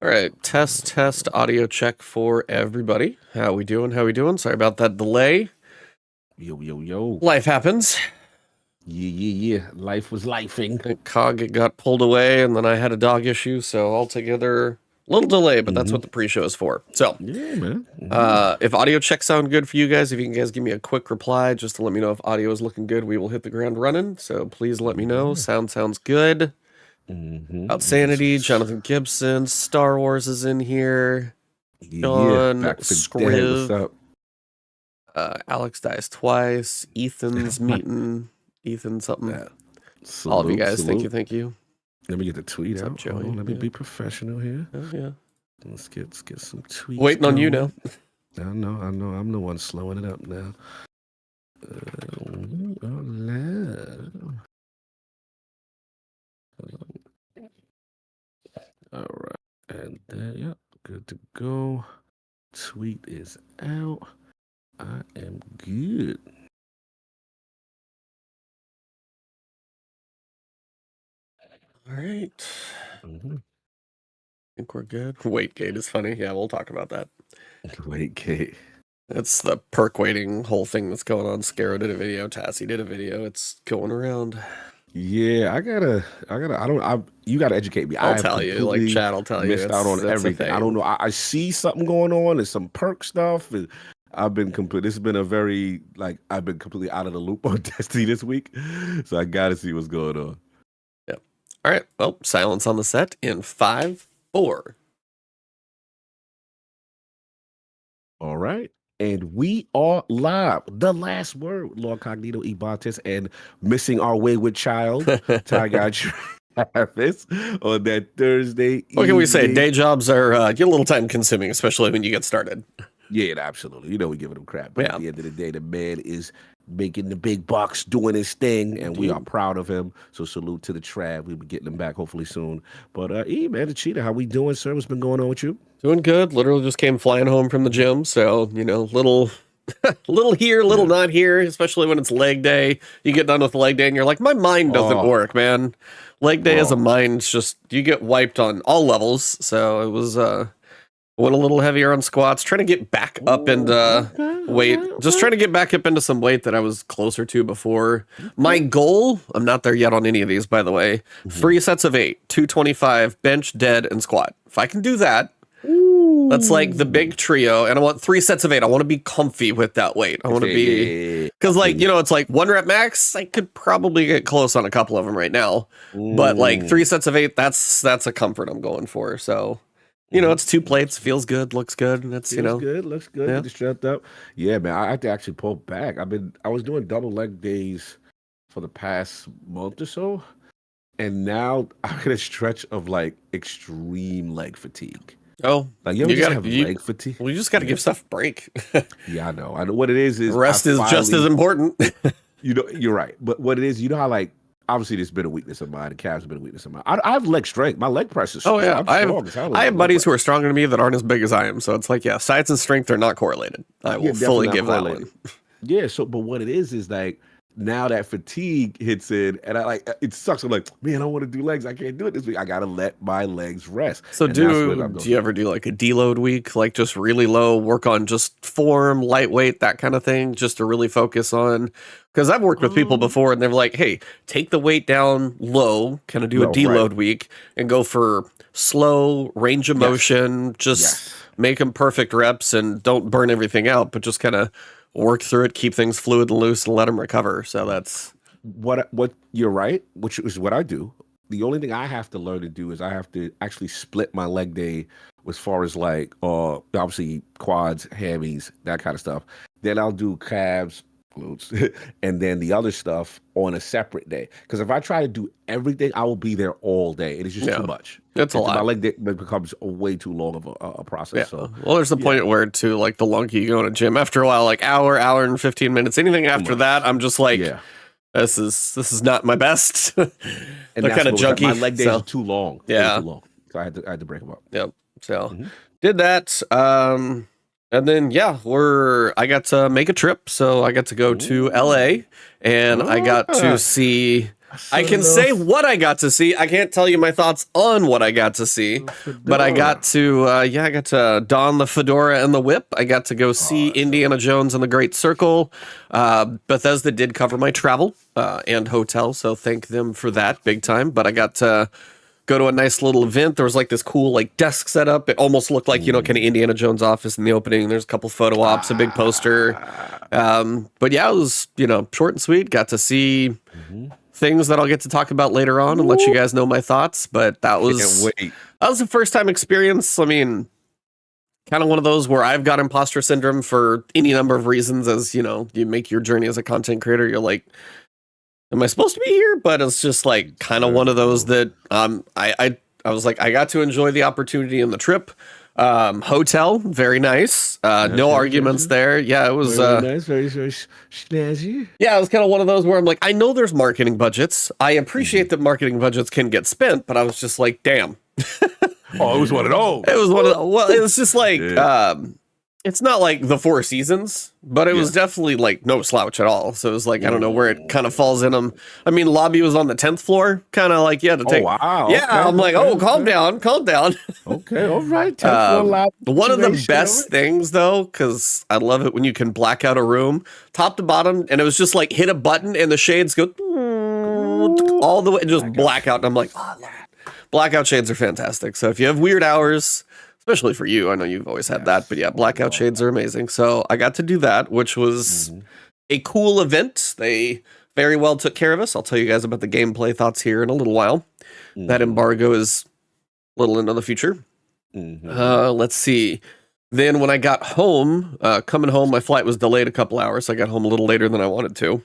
All right, test audio check for everybody. How we doing? Sorry about that delay. Yo. Life happens. Yeah. Life was lifing. Cog got pulled away, and then I had a dog issue, so altogether, a little delay, but that's what the pre-show is for. So, yeah, man. If audio checks sound good for you guys, if you can guys give me a quick reply just to let me know if audio is looking good, we will hit the ground running. So please let me know. Sounds good. Outsanity, Jonathan Gibson, Star Wars is in here. John, Scriv, what's up? Alex dies twice. Ethan's meeting. Ethan something. Salute, all of you guys, salute. thank you. Let me get the tweet What's out. up, Joey? Hold on, let me be professional here. Oh, yeah. Let's get some tweets. Waiting on you now. I know. I'm the one slowing it up now. All right, and yeah, good to go. Tweet is out. I am good. All right. I think we're good. Wait gate is funny. Yeah, we'll talk about that. Wait gate. It's the perk waiting whole thing that's going on. Scarrow did a video. Tassie did a video. It's going around. Yeah, you gotta educate me. I'll tell you, like chat will tell you. Missed out on everything. I don't know. I see something going on. There's some perk stuff. And I've been complete. This has been a very, I've been completely out of the loop on Destiny this week. So I gotta see what's going on. Yep. All right. Well, silence on the set in 5, 4. All right. And we are live. The last word, LordCognito, Ebontis, and missing our wayward child, Tiger Travis, on that Thursday. What can we say? Day jobs are get a little time consuming, especially when you get started. Yeah, absolutely. You know we giving him crap. But yeah. At the end of the day, the man is making the big bucks, doing his thing, and we are proud of him. So salute to the Trav. We'll be getting him back hopefully soon. But man, the Cheetah, how we doing, sir? What's been going on with you? Doing good. Literally just came flying home from the gym. So, little here, little not here, especially when it's leg day. You get done with leg day and you're like, my mind doesn't work, man. Leg day as a mind, just, you get wiped on all levels. So it was, went a little heavier on squats, trying to get back up into weight. Just trying to get back up into some weight that I was closer to before. My goal, I'm not there yet on any of these, by the way, 3 sets of 8, 225, bench, dead, and squat. If I can do that, that's like the big trio, and I want 3 sets of 8. I want to be comfy with that weight. I want to be, because it's like 1 rep max. I could probably get close on a couple of them right now, but like 3 sets of 8, that's a comfort I'm going for. So, it's 2 plates, feels good, looks good, and it's good, looks good. Yeah. Get the strength up. Yeah, man, I have to actually pull back. I was doing double leg days for the past month or so, and now I'm in a stretch of extreme leg fatigue. Oh, you gotta have leg fatigue. Well, you just got to give stuff a break. Yeah, I know what it is. Rest is just as important. You're right. But what it is, how obviously there's been a weakness of mine. The calves have been a weakness of mine. I have leg strength. My leg press is. Oh yeah, I have buddies who are stronger than me that aren't as big as I am. So it's like, yeah, size and strength are not correlated. I will fully give that one. Yeah. So, but what it is now that fatigue hits in, and it sucks. I'm like, man, I want to do legs. I can't do it this week. I gotta let my legs rest. So do you ever do a deload week, just really low, work on just form, lightweight, that kind of thing, just to really focus on? Because I've worked with people before, and they're like, hey, take the weight down low, kind of do a deload week, and go for slow range of motion, just make them perfect reps, and don't burn everything out, but just kind of work through it, keep things fluid and loose, and let them recover. So that's what you're right, which is what I do. The only thing I have to learn to do is I have to actually split my leg day as far as obviously quads, hammies, that kind of stuff. Then I'll do calves, glutes, and then the other stuff on a separate day. Because if I try to do everything, I will be there all day. It is just too much. That's a lot. My leg day becomes way too long of a process. Yeah. So, well, there's the point where the longer you go in a gym, after a while, hour and 15 minutes, anything after that, I'm just like, this is not my best. And they're kind of junky. My leg days are too long. Yeah. Too long. So I had to break them up. Yep. So did that. And then, I got to make a trip. So I got to go to LA, and I got to see I can say what I got to see. I can't tell you my thoughts on what I got to see, but I got to, I got to don the fedora and the whip. I got to go see Indiana Jones and the Great Circle. Bethesda did cover my travel and hotel, so thank them for that big time. But I got to go to a nice little event. There was like this cool like desk setup. It almost looked like, kind of Indiana Jones office in the opening. There's a couple photo ops, a big poster. But yeah, it was, short and sweet. Got to see things that I'll get to talk about later on and let you guys know my thoughts. But that was a first time experience. I mean, kind of one of those where I've got imposter syndrome for any number of reasons. As you make your journey as a content creator, you're like, am I supposed to be here? But it's just like kind of one of those that I was like, I got to enjoy the opportunity and the trip. Hotel, very nice. No arguments there. Yeah, it was very nice, very snazzy. Yeah, it was kind of one of those where I'm like, I know there's marketing budgets. I appreciate that marketing budgets can get spent, but I was just like, damn. It was one of those. It was one of the, well, it was just like it's not like the Four Seasons, but it was definitely like no slouch at all. So it was like, I don't know where it kind of falls in them. I mean, lobby was on the 10th floor, kind of like, to take. Oh, wow. Yeah, okay, I'm like, calm down. Okay, all right. 10th floor lobby. One of the best things, though, because I love it when you can black out a room, top to bottom, and it was just like hit a button and the shades go all the way, and just blackout. And I'm like, oh, I love it. Blackout shades are fantastic. So if you have weird hours, especially for you, I know you've always had that, but yeah, blackout shades are amazing. So I got to do that, which was a cool event. They very well took care of us. I'll tell you guys about the gameplay thoughts here in a little while. That embargo is a little into the future. Let's see. Then when I got home, coming home, my flight was delayed a couple hours. So I got home a little later than I wanted to.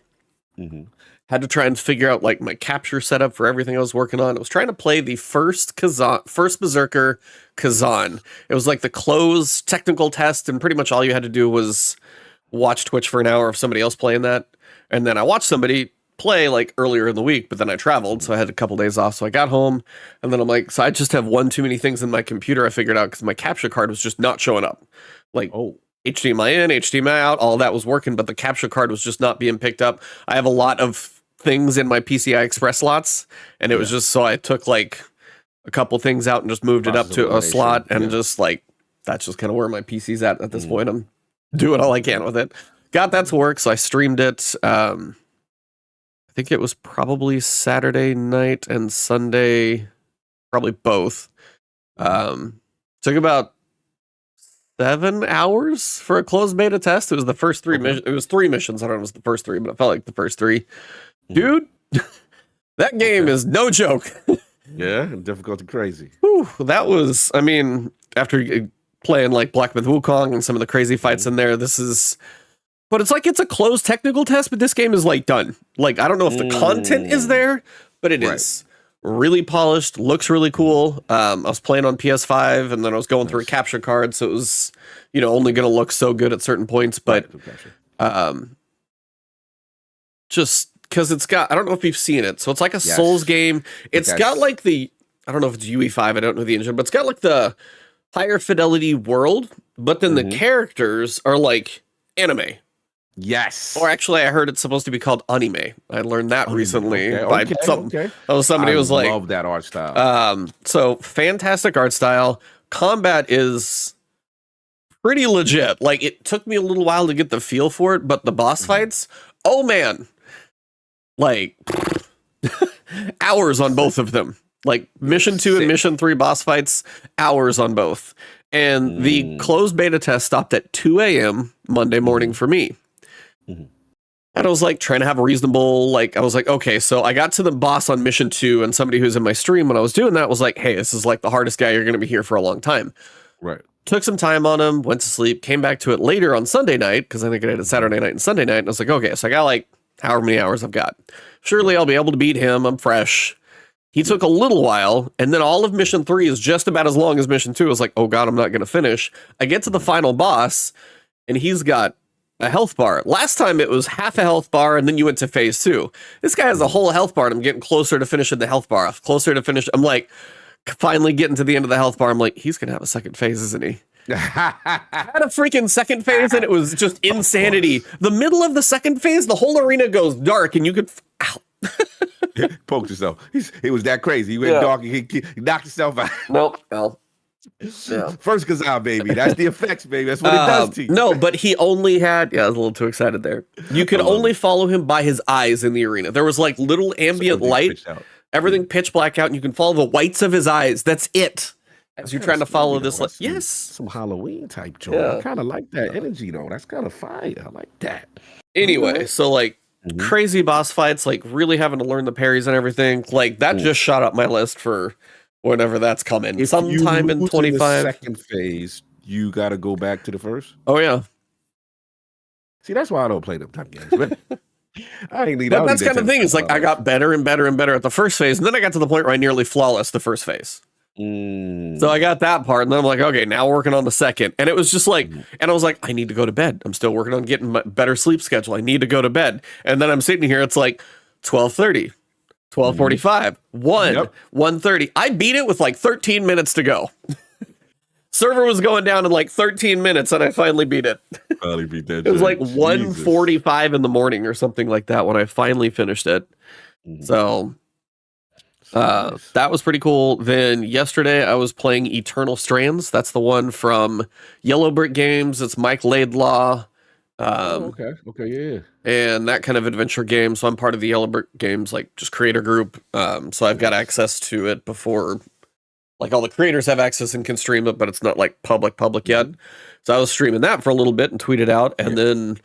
Had to try and figure out like my capture setup for everything I was working on. I was trying to play the first Berserker Kazan. It was like the closed technical test, and pretty much all you had to do was watch Twitch for an hour of somebody else playing that. And then I watched somebody play like earlier in the week, but then I traveled, so I had a couple days off. So I got home, and then I'm like, so I just have one too many things in my computer. I figured out because my capture card was just not showing up. Like, HDMI in, HDMI out, all that was working, but the capture card was just not being picked up. I have a lot of things in my PCI Express slots, and it was just, so I took like a couple things out and just moved it up to a slot, and just like, that's just kind of where my PC's at this point. I'm doing all I can with it. Got that to work, so I streamed it. I think it was probably Saturday night and Sunday, probably both. Took about 7 hours for a closed beta test. It was the first three missions. It was 3 missions. I don't know if it was the first 3, but it felt like the first 3. Dude, that game is no joke. Yeah, difficult and crazy. Whew, that was, I mean, after playing like Black Myth Wukong and some of the crazy fights in there, this is, but it's like it's a closed technical test, but this game is like done. Like, I don't know if the content is there, but it is really polished, looks really cool. I was playing on PS5, and then I was going through a capture card, so it was, only going to look so good at certain points, but just because it's got, I don't know if you've seen it, so it's like a Souls game. It's got like the, I don't know if it's UE5, I don't know the engine, but it's got like the higher fidelity world, but then the characters are like anime. Yes. Or actually, I heard it's supposed to be called anime. I learned that recently by something. Oh, somebody was like, I love that art style. So fantastic art style. Combat is pretty legit. Like, it took me a little while to get the feel for it, but the boss fights, oh man, like hours on both of them. Like mission 2 and mission 3 boss fights, hours on both. And the closed beta test stopped at 2 a.m. Monday morning for me. And I was like trying to have a reasonable, like, I was like, okay, so I got to the boss on mission 2, and somebody who's in my stream when I was doing that was like, hey, this is like the hardest guy, you're going to be here for a long time. Right. Took some time on him, went to sleep, came back to it later on Sunday night, because I think I did it Saturday night and Sunday night, and I was like, okay, so I got like however many hours I've got. Surely I'll be able to beat him, I'm fresh. He took a little while, and then all of mission 3 is just about as long as mission 2. I was like, oh god, I'm not going to finish. I get to the final boss, and he's got a health bar. Last time it was half a health bar, and then you went to phase 2. This guy has a whole health bar, and I'm getting closer to finishing the health bar. Closer to finish. I'm like, finally getting to the end of the health bar. I'm like, he's going to have a second phase, isn't he? Had a freaking second phase, and it was just insanity. The middle of the second phase, the whole arena goes dark, and you could... Ow. Poked yourself. He was that crazy. He went dark. He knocked himself out. Nope. Well, yeah. First Kazan, baby. That's the effects, baby. That's what it does to you. No, but he only had. Yeah, I was a little too excited there. You could only follow him by his eyes in the arena. There was like little ambient light. Everything pitch black out, and you can follow the whites of his eyes. That's it. As you're trying to follow this, like, yes, some Halloween type joint. I kind of like that energy though. That's kind of fire. I like that. Anyway, so like crazy boss fights, like really having to learn the parries and everything. Like that just shot up my list for whenever that's coming. Sometime in 25. Second phase, you got to go back to the first. Oh yeah. See, that's why I don't play them type games. But I ain't need. But that's kind of the thing. It's like I got better and better and better at the first phase, and then I got to the point where I nearly flawless the first phase. So I got that part, and then I'm like, okay, now we're working on the second. And it was just like, and I was like, I need to go to bed. I'm still working on getting my better sleep schedule. I need to go to bed. And then I'm sitting here, it's like 12:30, 12:45, 1:30. I beat it with like 13 minutes to go. Server was going down in like 13 minutes, and I finally beat it. Finally beat that. It was like 1:45 in the morning or something like that when I finally finished it. So that was pretty cool. Then yesterday I was playing Eternal Strands. That's the one from Yellow Brick Games. It's Mike Laidlaw. Okay, yeah. And that kind of adventure game. So I'm part of the Yellow Brick Games, like just creator group. So I've got access to it before, like all the creators have access and can stream it, but it's not like public yet. So I was streaming that for a little bit and tweeted out. And then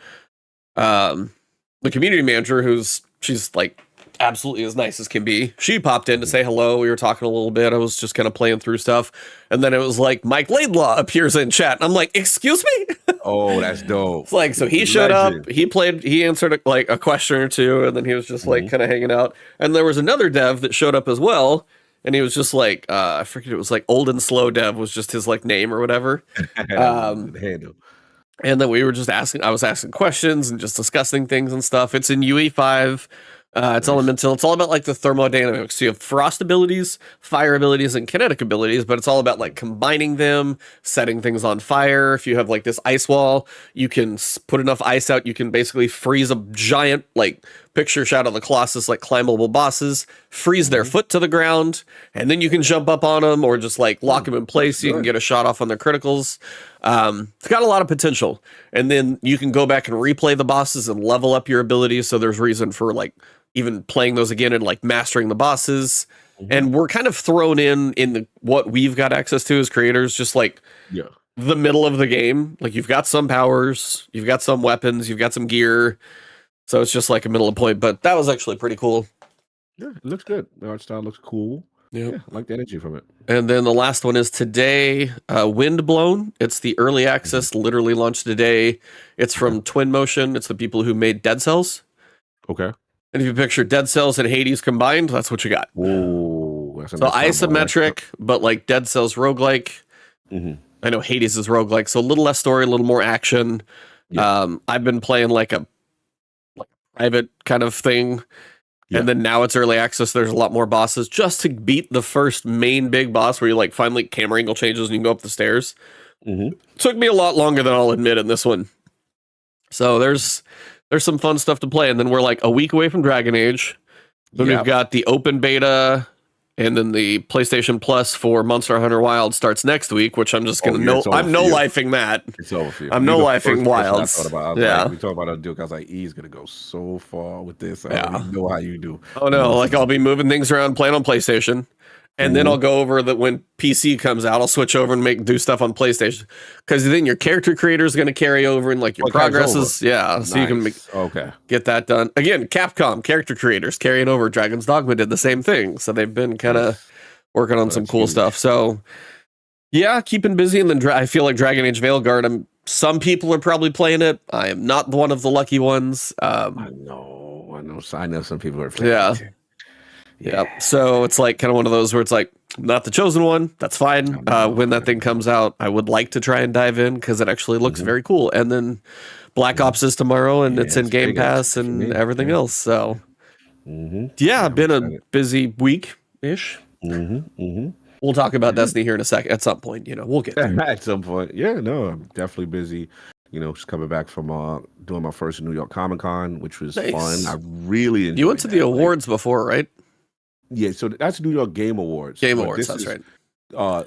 the community manager, she's like absolutely as nice as can be, she popped in to say hello. We were talking a little bit. I was just kind of playing through stuff, and then it was like Mike Laidlaw appears in chat, and I'm like, excuse me. Oh, that's dope. It's like, so he showed up, he answered a question or two, and then he was just like kind of hanging out. And there was another dev that showed up as well, and he was just like, I forget, it was like Old and Slow Dev was just his like name or whatever. Handle. And then we were just I was asking questions and just discussing things and stuff. It's in UE5. It's elemental. It's all about like the thermodynamics. So you have frost abilities, fire abilities, and kinetic abilities, but it's all about like combining them, setting things on fire. If you have like this ice wall, you can put enough ice out. You can basically freeze a giant, like picture Shadow of the Colossus, like climbable bosses, freeze their foot to the ground, and then you can jump up on them or just like lock them in place so you can get a shot off on their criticals. It's got a lot of potential. And then you can go back and replay the bosses and level up your abilities. So there's reason for like even playing those again and like mastering the bosses. And we're kind of thrown in what we've got access to as creators, just like the middle of the game. Like you've got some powers, you've got some weapons, you've got some gear. So it's just like a middle of point, but that was actually pretty cool. Yeah, it looks good. The art style looks cool. Yeah, I like the energy from it. And then the last one is today, Windblown. It's the early access, literally launched today. It's from Twin Motion. It's the people who made Dead Cells. Okay. And if you picture Dead Cells and Hades combined, that's what you got. Whoa, that's so isometric, but like Dead Cells roguelike. I know Hades is roguelike, so a little less story, a little more action. I've been playing like a private kind of thing. And then now it's early access. There's a lot more bosses just to beat the first main big boss where you like finally camera angle changes and you can go up the stairs. Took me a lot longer than I'll admit in this one. So there's some fun stuff to play. And then we're like a week away from Dragon Age. Then we've got the open beta, and then the PlayStation Plus for Monster Hunter Wild starts next week, which I'm just going to I'm no-lifing that. It's over for you. I'm no-lifing Wilds. We talked about a Duke. I was like, he's going to go so far with this. I don't even know how you do. Oh, no. Like, I'll be moving things around, playing on PlayStation. And then I'll go over that when PC comes out, I'll switch over and do stuff on PlayStation. Because then your character creator is going to carry over and like your progress is, so you can get that done. Again, Capcom character creators carrying over. Dragon's Dogma did the same thing. So they've been kind of working on some cool stuff. So yeah, keeping busy. And then I feel like Dragon Age Veilguard, some people are probably playing it. I am not one of the lucky ones. I know some people are playing it. Yeah. So it's like kind of one of those where it's like not the chosen one. That's fine. When that thing comes out, I would like to try and dive in because it actually looks very cool. And then Black Ops is tomorrow, and it's in Game Pass and everything else. So been a busy week ish. We'll talk about Destiny here in a second. At some point, we'll get there. At some point, I'm definitely busy. Just coming back from doing my first New York Comic Con, which was Nice. fun. I really enjoyed. You went to the awards before, right? Yeah, so that's New York Game Awards. Game Awards, that's right.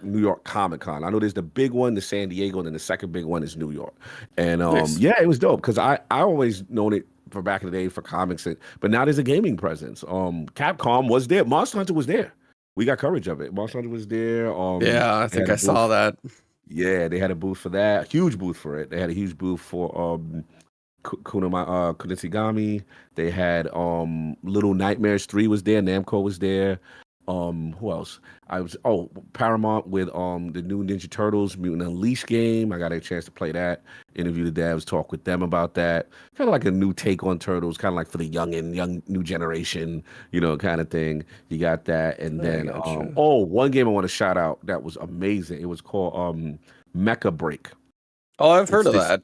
New York Comic Con. I know there's the big one, the San Diego, and then the second big one is New York. And Nice. yeah, it was dope because I always known it for back in the day for comics, but now there's a gaming presence. Capcom was there. Monster Hunter was there. We got coverage of it. Monster Hunter was there. Yeah, I think I saw that. Yeah, they had a booth for that. Huge booth for it. They had a huge booth for Kunitsigami. They had Little Nightmares 3 was there. Namco was there. Who else? Paramount with the new Ninja Turtles Mutant Unleashed game. I got a chance to play that. Interview the devs, talk with them about that. Kind of like a new take on Turtles, kind of like for the young new generation, kind of thing. You got that, and then one game I want to shout out that was amazing. It was called Mecha Break. Oh, I've heard of that.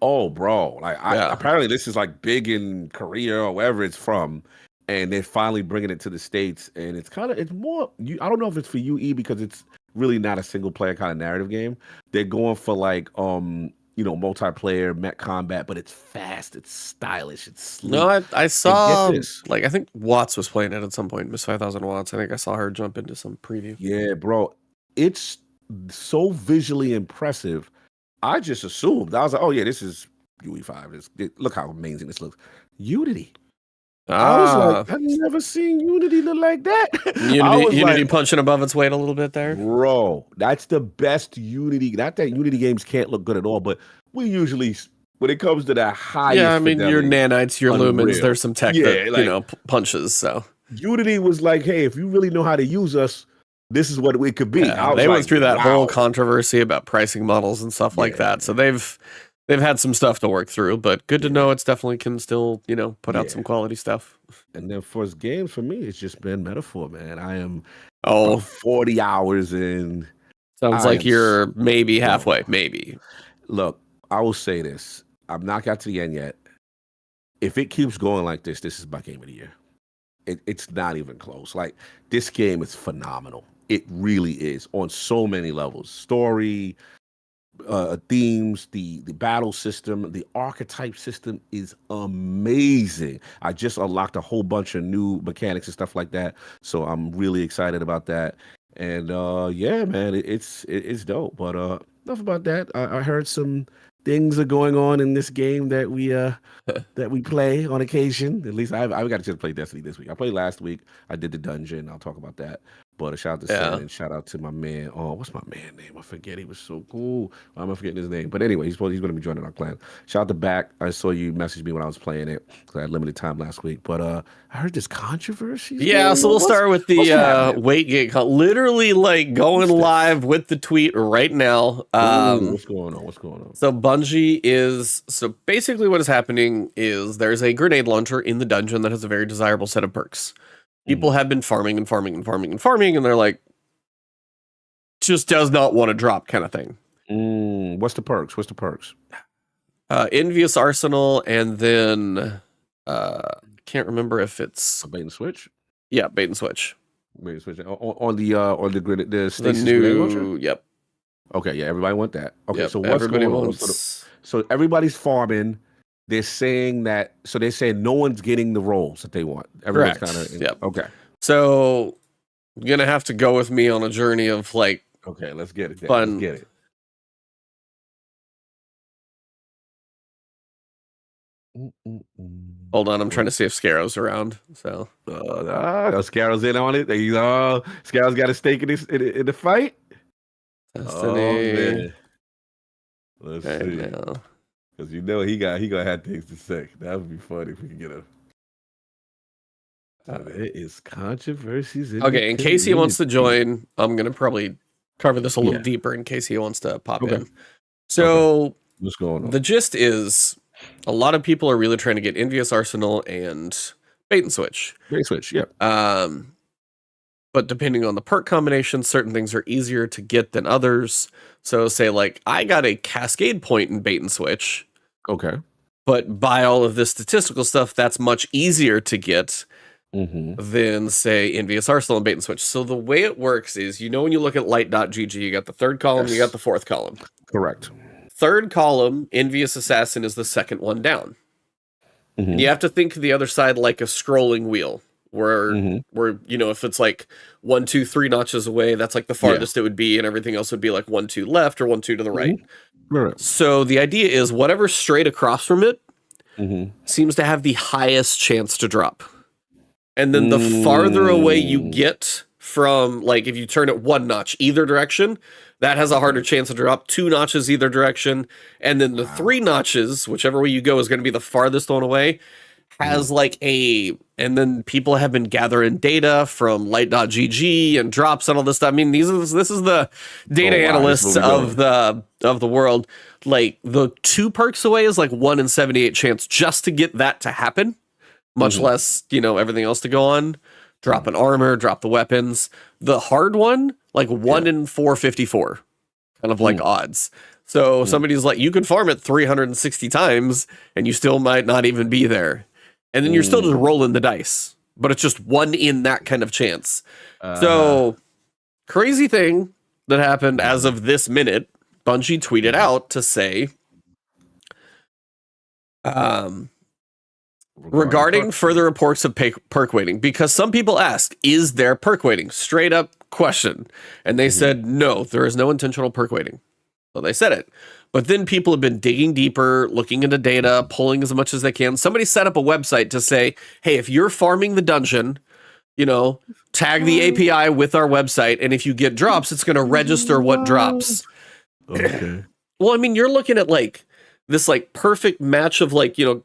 Oh, bro! Apparently this is like big in Korea or wherever it's from. And they're finally bringing it to the States, and it's more. I don't know if it's for UE because it's really not a single player kind of narrative game. They're going for like multiplayer mech combat, but it's fast, it's stylish, it's sleek. No, I saw like I think Watts was playing it at some point. Miss 5000 Watts. I think I saw her jump into some preview. Yeah, bro, it's so visually impressive. I just assumed I was like, oh yeah, this is UE5. Look how amazing this looks. Unity. I was like, I've never seen Unity look like that. Unity punching above its weight a little bit there. Bro, that's the best Unity. Not that Unity games can't look good at all, but we usually, when it comes to that highest your nanites, your lumens, there's some tech that, punches. So Unity was like, hey, if you really know how to use us, this is what it could be. Yeah, they went through that whole controversy about pricing models and stuff like that. So they've had some stuff to work through, but good to know it's definitely can still, put out some quality stuff. And then for games, for me, it's just been Metaphor, man. I am 40 hours in. Sounds like you're maybe halfway, maybe. Look, I will say this. I've not got to the end yet. If it keeps going like this is my game of the year. It's not even close. Like, this game is phenomenal. It really is on so many levels. Story, themes, the battle system, the archetype system is amazing. I just unlocked a whole bunch of new mechanics and stuff like that, so I'm really excited about that. And yeah, man, it's dope. But enough about that. I heard some things are going on in this game that we play on occasion. At least I got a chance to play Destiny this week. I played last week. I did the dungeon. I'll talk about that. But a shout out to Sam and shout out to my man. Oh, what's my man name? I forget. He was so cool. Why am I forgetting his name? But anyway, he's going to be joining our clan. Shout out to Back. I saw you message me when I was playing it because I had limited time last week. But I heard this controversy. Yeah, so we'll start with the wait gate. Literally, like going live with the tweet right now. What's going on? So Bungie is basically what is happening is there's a grenade launcher in the dungeon that has a very desirable set of perks. People have been farming, and they're like, just does not want to drop kind of thing. What's the perks? Envious Arsenal, and then can't remember if it's a bait and switch. Yeah, bait and switch. On the grid, the Stasis new launcher? Yep. Okay, yeah, everybody want that. Okay, yep, so what's everybody going on? So everybody's farming. They're saying no one's getting the roles that they want. Everyone's kind of yep. Okay. So you're gonna have to go with me on a journey of like. Okay, let's get it. Fun. Let's get it. Hold on, I'm trying to see if Scarrow's around. So Scarrow's in on it. Scarrow's got a stake in the fight. Destiny. Oh man. Let's see. Now. Because he gonna have things to say. That would be funny if we could get a. There is controversies. In case he wants to join, I'm gonna probably cover this a little deeper in case he wants to pop in. So what's going on? The gist is a lot of people are really trying to get Envious Arsenal and bait and switch. Yeah. But depending on the perk combination, certain things are easier to get than others. So say like I got a cascade point in bait and switch. Okay. But by all of this statistical stuff, that's much easier to get than say Envious Arsenal and bait and switch. So the way it works is, when you look at light.gg, you got the third column, you got the fourth column. Correct. third column, Envious Assassin, is the second one down. Mm-hmm. And you have to think of the other side like a scrolling wheel, where you know, if it's like 1, 2, 3 notches away, that's like the farthest it would be, and everything else would be like 1, 2 left or 1, 2 to the right. Right. So the idea is whatever straight across from it seems to have the highest chance to drop. And then the farther away you get from, like, if you turn it 1 notch either direction, that has a harder chance to drop. 2 notches either direction. And then the 3 notches, whichever way you go, is going to be the farthest one away, has like a, and then people have been gathering data from light.gg and drops and all this stuff. I mean, this is the data analysts of the world. Like, the 2 perks away is like 1 in 78 chance just to get that to happen, much less, you know, everything else to go on. Drop an armor, drop the weapons. The hard one, like 1 in 454, kind of like odds. So somebody's like, you could farm it 360 times and you still might not even be there. And then you're still just rolling the dice, but it's just 1 in that kind of chance. So crazy thing that happened as of this minute, Bungie tweeted out to say, regarding further reports of perk weighting, because some people ask, is there perk weighting? Straight up question. And they said, no, there is no intentional perk weighting. So they said it. But then people have been digging deeper, looking into data, pulling as much as they can. Somebody set up a website to say, hey, if you're farming the dungeon, you know, tag the API with our website, and if you get drops, it's going to register what drops. Okay. Well, I mean, you're looking at like this like perfect match of like, you know,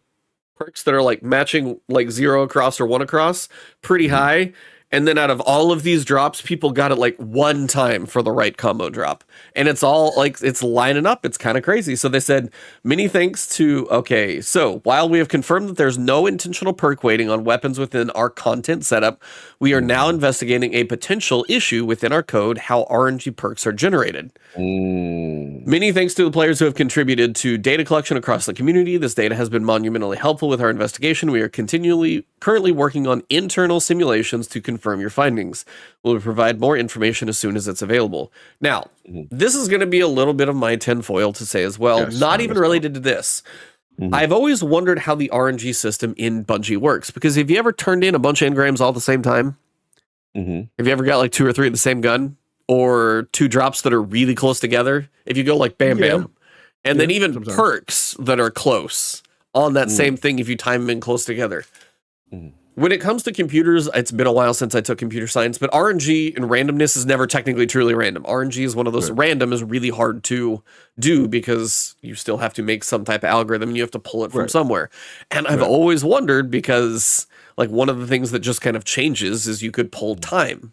perks that are like matching like 0 across or 1 across pretty high. And then out of all of these drops, people got it like 1 time for the right combo drop. And it's all like, it's lining up. It's kind of crazy. So they said, many thanks to, okay, so while we have confirmed that there's no intentional perk weighting on weapons within our content setup, we are now investigating a potential issue within our code, how RNG perks are generated. Many thanks to the players who have contributed to data collection across the community. This data has been monumentally helpful with our investigation. We are currently working on internal simulations to confirm your findings. We'll provide more information as soon as it's available. Now, this is going to be a little bit of my tinfoil to say as well, Yes, not even related to this. I've always wondered how the RNG system in Bungie works, because have you ever turned in a bunch of engrams all at the same time? Have you ever got like 2 or 3 of the same gun? Or 2 drops that are really close together? If you go like bam, bam. And then even sometimes perks that are close on that same thing if you time them in close together. When it comes to computers, it's been a while since I took computer science, but RNG and randomness is never technically truly random. RNG is one of those, random is really hard to do because you still have to make some type of algorithm and you have to pull it from somewhere. And I've always wondered, because like one of the things that just kind of changes is you could pull time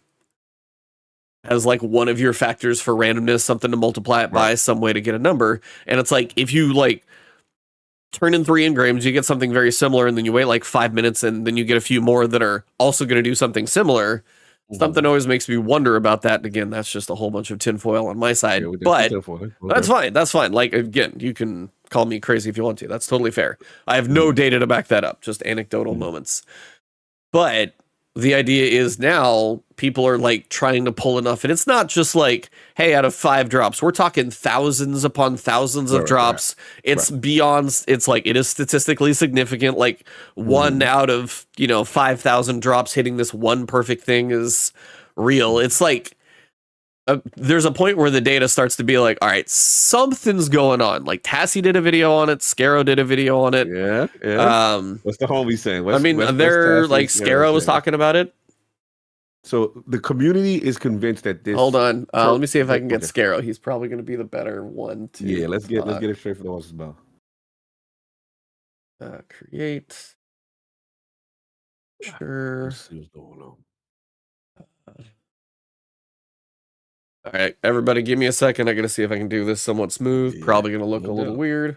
as like one of your factors for randomness, something to multiply it by, some way to get a number. And it's like, if you like turn in 3 engrams, you get something very similar, and then you wait like 5 minutes, and then you get a few more that are also going to do something similar. Something always makes me wonder about that. And again, that's just a whole bunch of tinfoil on my side, but that's fine. That's fine. Like, again, you can call me crazy if you want to. That's totally fair. I have no data to back that up, just anecdotal moments. But the idea is now people are like trying to pull enough, and it's not just like, hey, out of 5 drops, we're talking thousands upon thousands of drops. It's beyond, it's like, it is statistically significant. Like 1 out of, 5,000 drops hitting this one perfect thing is real. It's like, there's a point where the data starts to be like, all right, something's going on. Like Tassie did a video on it, Scaro did a video on it. What's the homie saying? They're like, Scaro was talking about it. So the community is convinced that this. Hold on, let me see if I can get Scaro. He's probably going to be the better one to. Yeah, let's get it straight for the horse's mouth. Create. Sure. Let's see what's going on. All right, everybody, give me a second. I got to see if I can do this somewhat smooth. Yeah, probably going to look a little weird.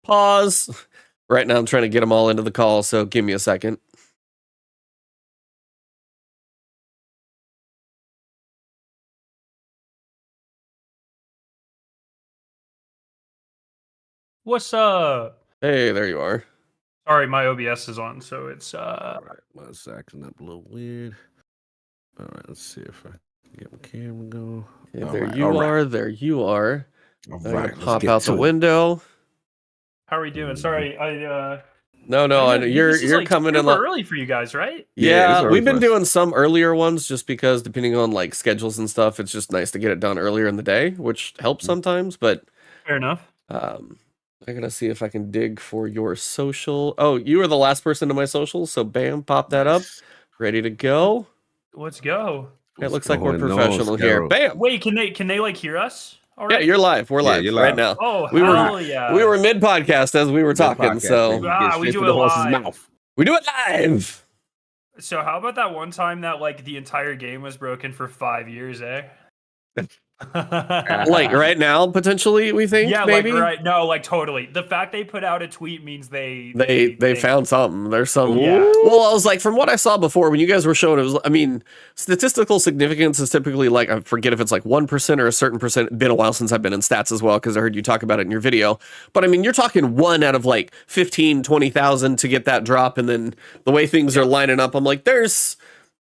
Pause. Right now, I'm trying to get them all into the call, so give me a second. What's up? Hey, there you are. Sorry, my OBS is on, so it's All right, my acting up a little weird. All right, let's see if I can get my camera going. Okay, All there right, you all right. are. There you are. All I'm gonna right, let's pop get out the to it. window. How are we doing? Sorry, No, I know this is you're like coming in. super early for you guys, right? Yeah, it's early We've been for us. doing some earlier ones just because depending on like schedules and stuff, it's just nice to get it done earlier in the day, which helps sometimes. But Fair enough. I'm gonna see if I can dig for your social. Oh, you were the last person to my socials, so bam, pop that up. Nice. Ready to go. Let's go. It What's looks like we're going on, professional here. Scarab? Bam. Wait, can they like hear us? Yeah, Already? you're live. We're Yeah, live you're right live. now. Oh, We were- hell yeah. We were mid podcast as we were talking, Podcast, so baby. Get we straight do to it the horse's live. mouth. we do it live. So how about that one time that like the entire game was broken for 5 years, eh? Like right now, potentially, we think yeah, maybe. like right. No, like totally. The fact they put out a tweet means they They found something. There's some. Yeah. Well, I was like, from what I saw before, when you guys were showing, it was. I mean, statistical significance is typically like I forget if it's like 1% or a certain percent. Been a while since I've been in stats as well because I heard you talk about it in your video. But I mean, you're talking 1 out of like 15, 20,000 to get that drop, and then the way things are lining up, I'm like, there's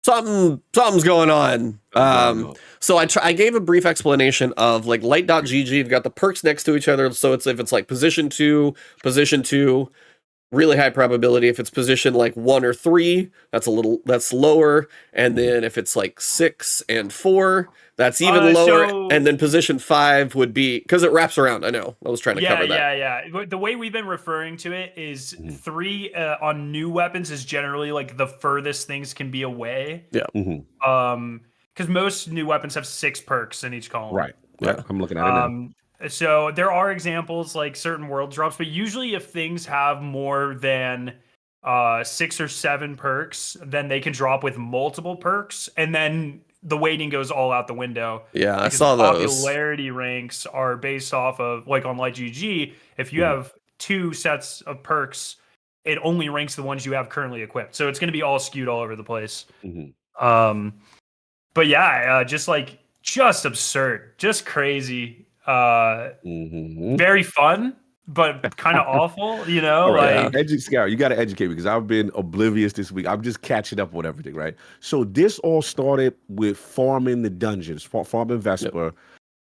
something's going on. So I gave a brief explanation of like light.gg. You've got the perks next to each other. So if it's like position 2, really high probability. If it's position like 1 or 3, that's lower. And then if it's like 6 and 4, that's even lower. So- and then position 5 would be because it wraps around. I know. I was trying to cover that. Yeah. The way we've been referring to it is 3 on new weapons is generally like the furthest things can be away. Yeah. Because most new weapons have 6 perks in each column. Right. Yeah. I'm looking at it now. So there are examples like certain world drops, but usually if things have more than 6 or 7 perks, then they can drop with multiple perks, and then the weighting goes all out the window. Yeah, I Because saw the those. popularity ranks are based off of like on Light GG. If you have 2 sets of perks, it only ranks the ones you have currently equipped. So it's going to be all skewed all over the place. But yeah, just absurd, just crazy. Very fun, but kind of awful, you know. All right, like Scout, you got to educate me because I've been oblivious this week. I'm just catching up on everything, right? So this all started with farming the dungeons, farming Vesper.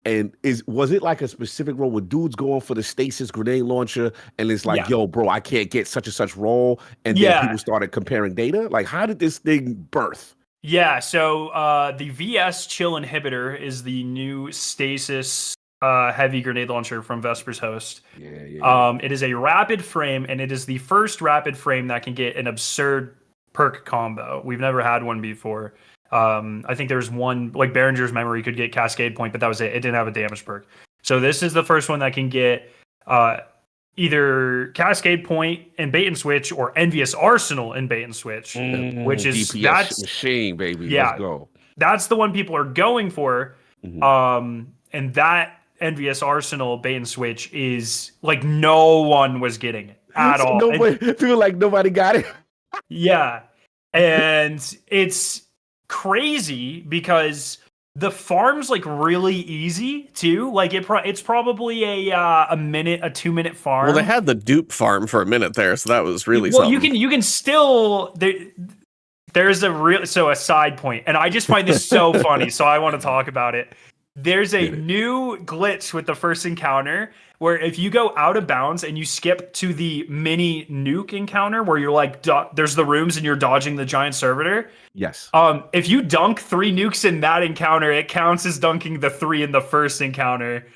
And was it like a specific role where dudes going for the Stasis grenade launcher and it's like, yo, bro, I can't get such and such role, and then people started comparing data? Like, how did this thing birth? Yeah, so the VS Chill Inhibitor is the new Stasis heavy grenade launcher from Vesper's host. It is a rapid frame, and it is the first rapid frame that can get an absurd perk combo. We've never had one before. I think there's one, like Behringer's Memory could get Cascade Point, but that was it. It didn't have a damage perk. So this is the first one that can get either Cascade Point and Bait and Switch or Envious Arsenal and Bait and Switch, which is DPS that's machine, baby. Yeah, Let's go. That's the one people are going for. And that Envious Arsenal Bait and Switch is like no one was getting it at all. Feel like nobody got it. Yeah, and it's crazy because the farm's like really easy too. Like it's probably a 2-minute farm. Well, they had the dupe farm for a minute there, so that was really something. you can still there's a side point, and I just find this so funny, so I want to talk about it. There's a new glitch with the first encounter where if you go out of bounds and you skip to the mini nuke encounter where you're like, there's the rooms and you're dodging the giant servitor. Yes. If you dunk 3 nukes in that encounter, it counts as dunking the 3 in the first encounter.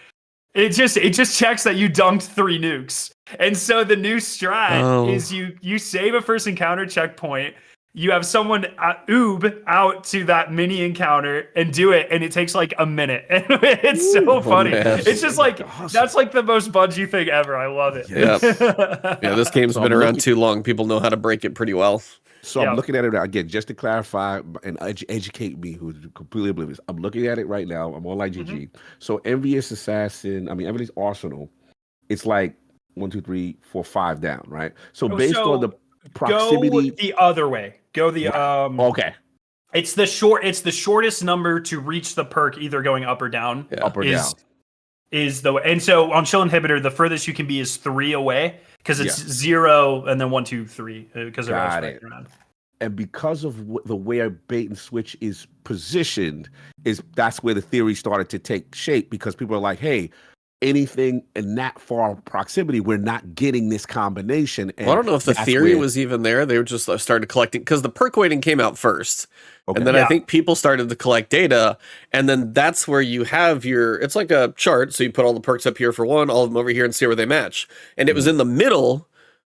It just checks that you dunked 3 nukes. And so the new strat is you save a first encounter checkpoint. You have someone out to that mini encounter and do it, and it takes like a minute. And it's so funny. Man. It's just like, that's like the most Bungie thing ever. I love it. Yeah, this game's been around too long. People know how to break it pretty well. So I'm looking at it again, just to clarify and educate me, who's completely oblivious. I'm looking at it right now. I'm on like GG. So Envious Arsenal, it's like 1, 2, 3, 4, 5 down, right? So based on the proximity, go the other way. Go the okay. It's the shortest number to reach the perk, either going up or down. Yeah. Up or down. And so on Chill Inhibitor, the furthest you can be is 3 away because it's 0 and then 1, 2, 3 because they're all spiked around. And because of the way a bait and switch is positioned, that's where the theory started to take shape, because people are like, hey, anything in that far proximity, we're not getting this combination. And I don't know if the theory was even there. They were just started collecting, because the perk weighting came out first. Okay. And then I think people started to collect data, and then that's where you have it's like a chart. So you put all the perks up here for one, all of them over here, and see where they match. And it was in the middle,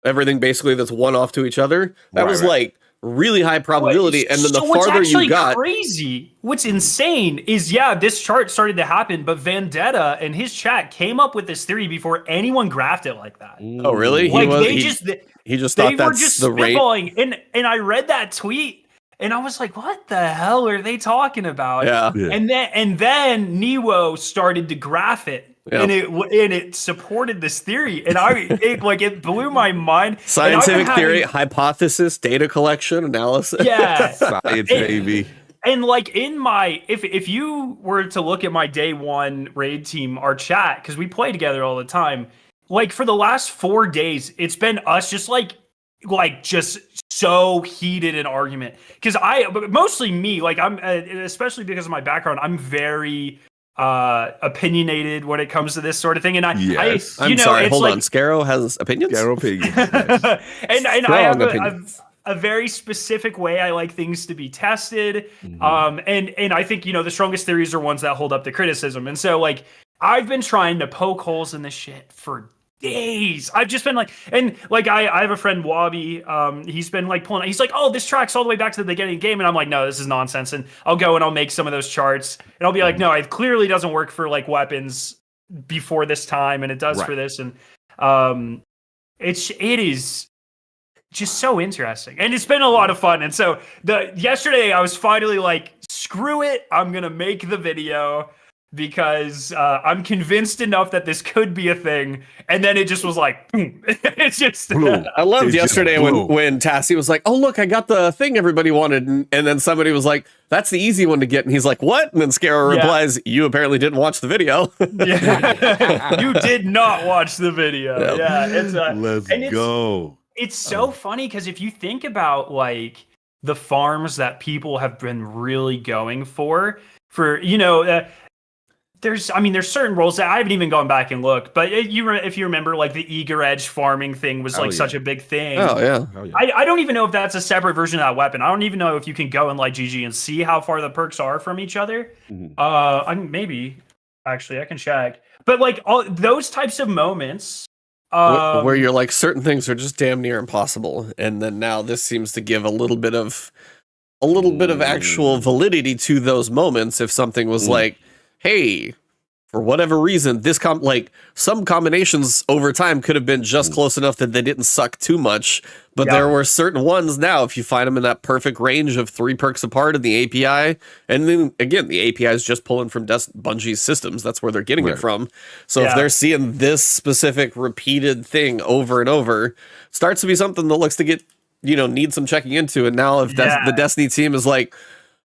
everything basically that's one off to each other. That was like really high probability. And then the farther you got, crazy. What's insane is this chart started to happen, but Vendetta and his chat came up with this theory before anyone graphed it like that. Oh, really? Like he just thought that's the rate. And I read that tweet. And I was like, what the hell are they talking about? Yeah. And then Neo started to graph it. Yep. And it supported this theory. And it blew my mind. Scientific theory, hypothesis, data collection, analysis. Yeah. Science, baby. And like if you were to look at my day one raid team, our chat, because we play together all the time, like for the last 4 days, it's been us just just so heated in argument, because mostly me, like I'm especially because of my background, I'm very opinionated when it comes to this sort of thing. And I'm sorry, hold on, Scarrow has opinions. Scarrow opinions. Yes. and I have a very specific way I like things to be tested. And I think the strongest theories are ones that hold up to criticism. And so like I've been trying to poke holes in this shit for days. I've just been like, and like I have a friend Wobby, he's been like pulling, he's like, oh, this tracks all the way back to the beginning of the game, and I'm like, no, this is nonsense. And I'll go and I'll make some of those charts, and I'll be like, no, it clearly doesn't work for like weapons before this time, and it does for this. And it is just so interesting, and it's been a lot of fun. And so yesterday I was finally like, screw it, I'm gonna make the video, because I'm convinced enough that this could be a thing. And then it just was like, boom. It's just... I loved yesterday when Tassie was like, oh, look, I got the thing everybody wanted. And then somebody was like, that's the easy one to get. And he's like, what? And then Scarrow replies, you apparently didn't watch the video. You did not watch the video. Yep. Yeah. Let's go. It's so funny, because if you think about like the farms that people have been really going for there's certain roles that I haven't even gone back and looked, but if you remember, like the Eager Edge farming thing was such a big thing. Oh yeah. I don't even know if that's a separate version of that weapon. I don't even know if you can go in like GG and see how far the perks are from each other. Maybe actually I can check, but like all those types of moments where you're like, certain things are just damn near impossible, and then now this seems to give a little bit of actual validity to those moments. If something was like, hey, for whatever reason, this some combinations over time could have been just close enough that they didn't suck too much, but there were certain ones now, if you find them in that perfect range of 3 perks apart in the API, and then again, the API is just pulling from Bungie's systems, that's where they're getting it from. So if they're seeing this specific repeated thing over and over, it starts to be something that looks to get, need some checking into. And now if the Destiny team is like,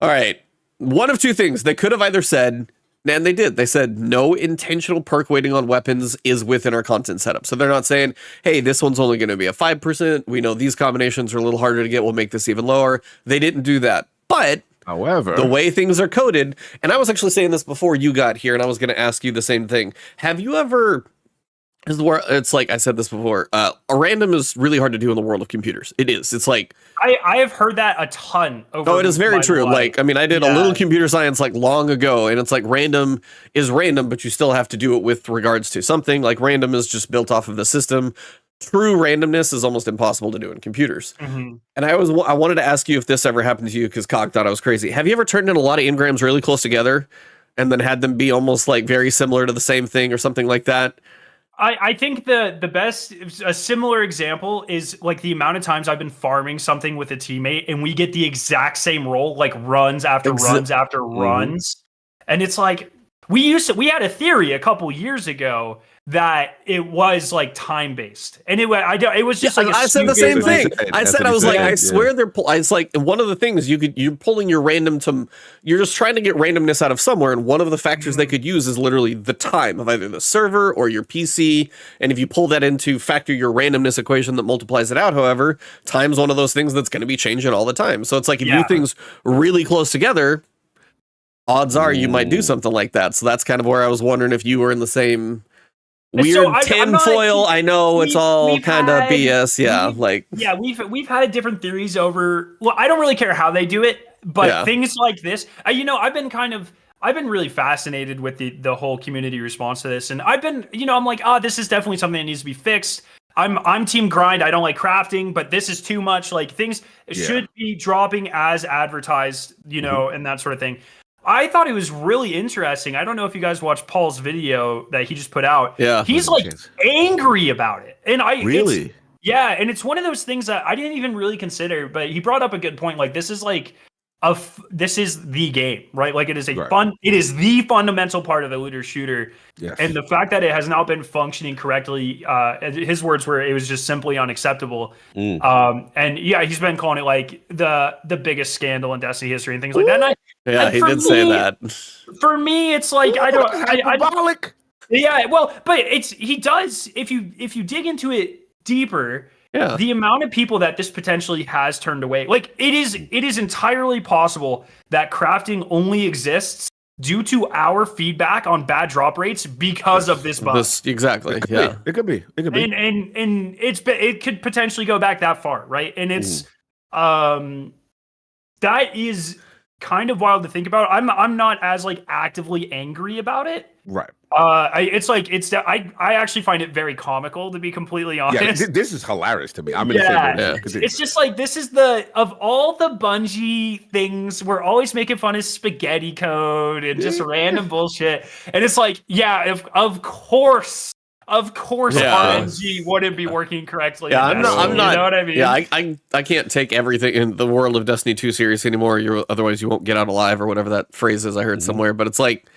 all right, one of two things, they could have either said, and they did. They said no intentional perk weighting on weapons is within our content setup. So they're not saying, hey, this one's only going to be a 5%. We know these combinations are a little harder to get. We'll make this even lower. They didn't do that. But however, the way things are coded, and I was actually saying this before you got here, and I was going to ask you the same thing. Have you ever... It's like I said this before. A random is really hard to do in the world of computers. It is. It's like I have heard that a ton. It is very true. Life. Like, I mean, I did a little computer science like long ago, and it's like random is random, but you still have to do it with regards to something. Like random is just built off of the system. True randomness is almost impossible to do in computers. And I wanted to ask you if this ever happened to you, because Cog thought I was crazy. Have you ever turned in a lot of engrams really close together, and then had them be almost like very similar to the same thing or something like that? I think a similar example is like the amount of times I've been farming something with a teammate and we get the exact same roll, like runs after runs after runs. And it's like, we had a theory a couple years ago that it was like time based, and it was just like I said the same thing. I swear it's like one of the things you're pulling your random you're just trying to get randomness out of somewhere, and one of the factors they could use is literally the time of either the server or your PC, and if you pull that into factor your randomness equation that multiplies it out, however, time's one of those things that's going to be changing all the time. So it's like if you do things really close together, odds are you might do something like that. So that's kind of where I was wondering if you were in the same weird tinfoil. I know it's all kind of BS. Yeah, we've had different theories over. Well, I don't really care how they do it, but things like this, I've been really fascinated with the whole community response to this, and I've been, I'm like, this is definitely something that needs to be fixed. I'm team grind. I don't like crafting, but this is too much. Like things should be dropping as advertised, and that sort of thing. I thought it was really interesting. I don't know if you guys watched Paul's video that he just put out. Yeah. He's like angry about it. And really? And it's one of those things that I didn't even really consider, but he brought up a good point. Like this is the game, right? Like it is it is the fundamental part of the looter shooter. Yes. And the fact that it has not been functioning correctly, his words were it was just simply unacceptable. And he's been calling it like the biggest scandal in Destiny history and things like that. And he did say that. For me, it's like hyperbolic. But he does if you dig into it deeper. Yeah. The amount of people that this potentially has turned away, like it is entirely possible that crafting only exists due to our feedback on bad drop rates because of this bug. Exactly. It could be. And it could potentially go back that far, right? And it's that is kind of wild to think about. I'm not as like actively angry about it. Right. I actually find it very comical, to be completely honest. Yeah, this is hilarious to me. I'm in favor of it. It's just like this is of all the Bungie things, we're always making fun of spaghetti code and just random bullshit. And it's like, of course, RNG wouldn't be working correctly. Yeah, I'm not. You know what I mean? Yeah, I can't take everything in the world of Destiny 2 serious anymore. Otherwise, you won't get out alive, or whatever that phrase is I heard somewhere. But it's like,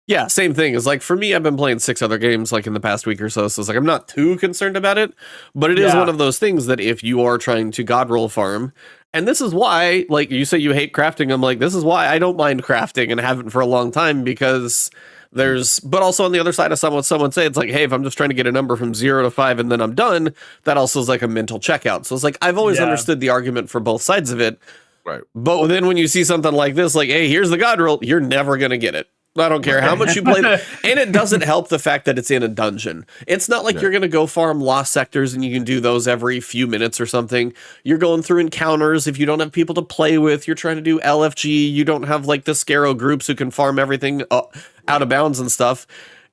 yeah, same thing. It's like for me, I've been playing 6 other games like in the past week or so. So it's like I'm not too concerned about it. But it is one of those things that if you are trying to god roll farm, and this is why, like you say, you hate crafting. I'm like, this is why I don't mind crafting and haven't for a long time, because but also on the other side of someone say it's like, hey, if I'm just trying to get a number from 0 to 5 and then I'm done, that also is like a mental checkout. So it's like I've always understood the argument for both sides of it. Right. But then when you see something like this, like, hey, here's the god roll, you're never gonna get it. I don't care how much you play it. And it doesn't help the fact that it's in a dungeon. It's not like you're going to go farm lost sectors and you can do those every few minutes or something. You're going through encounters. If you don't have people to play with, you're trying to do LFG. You don't have like the Scarrow groups who can farm everything out of bounds and stuff.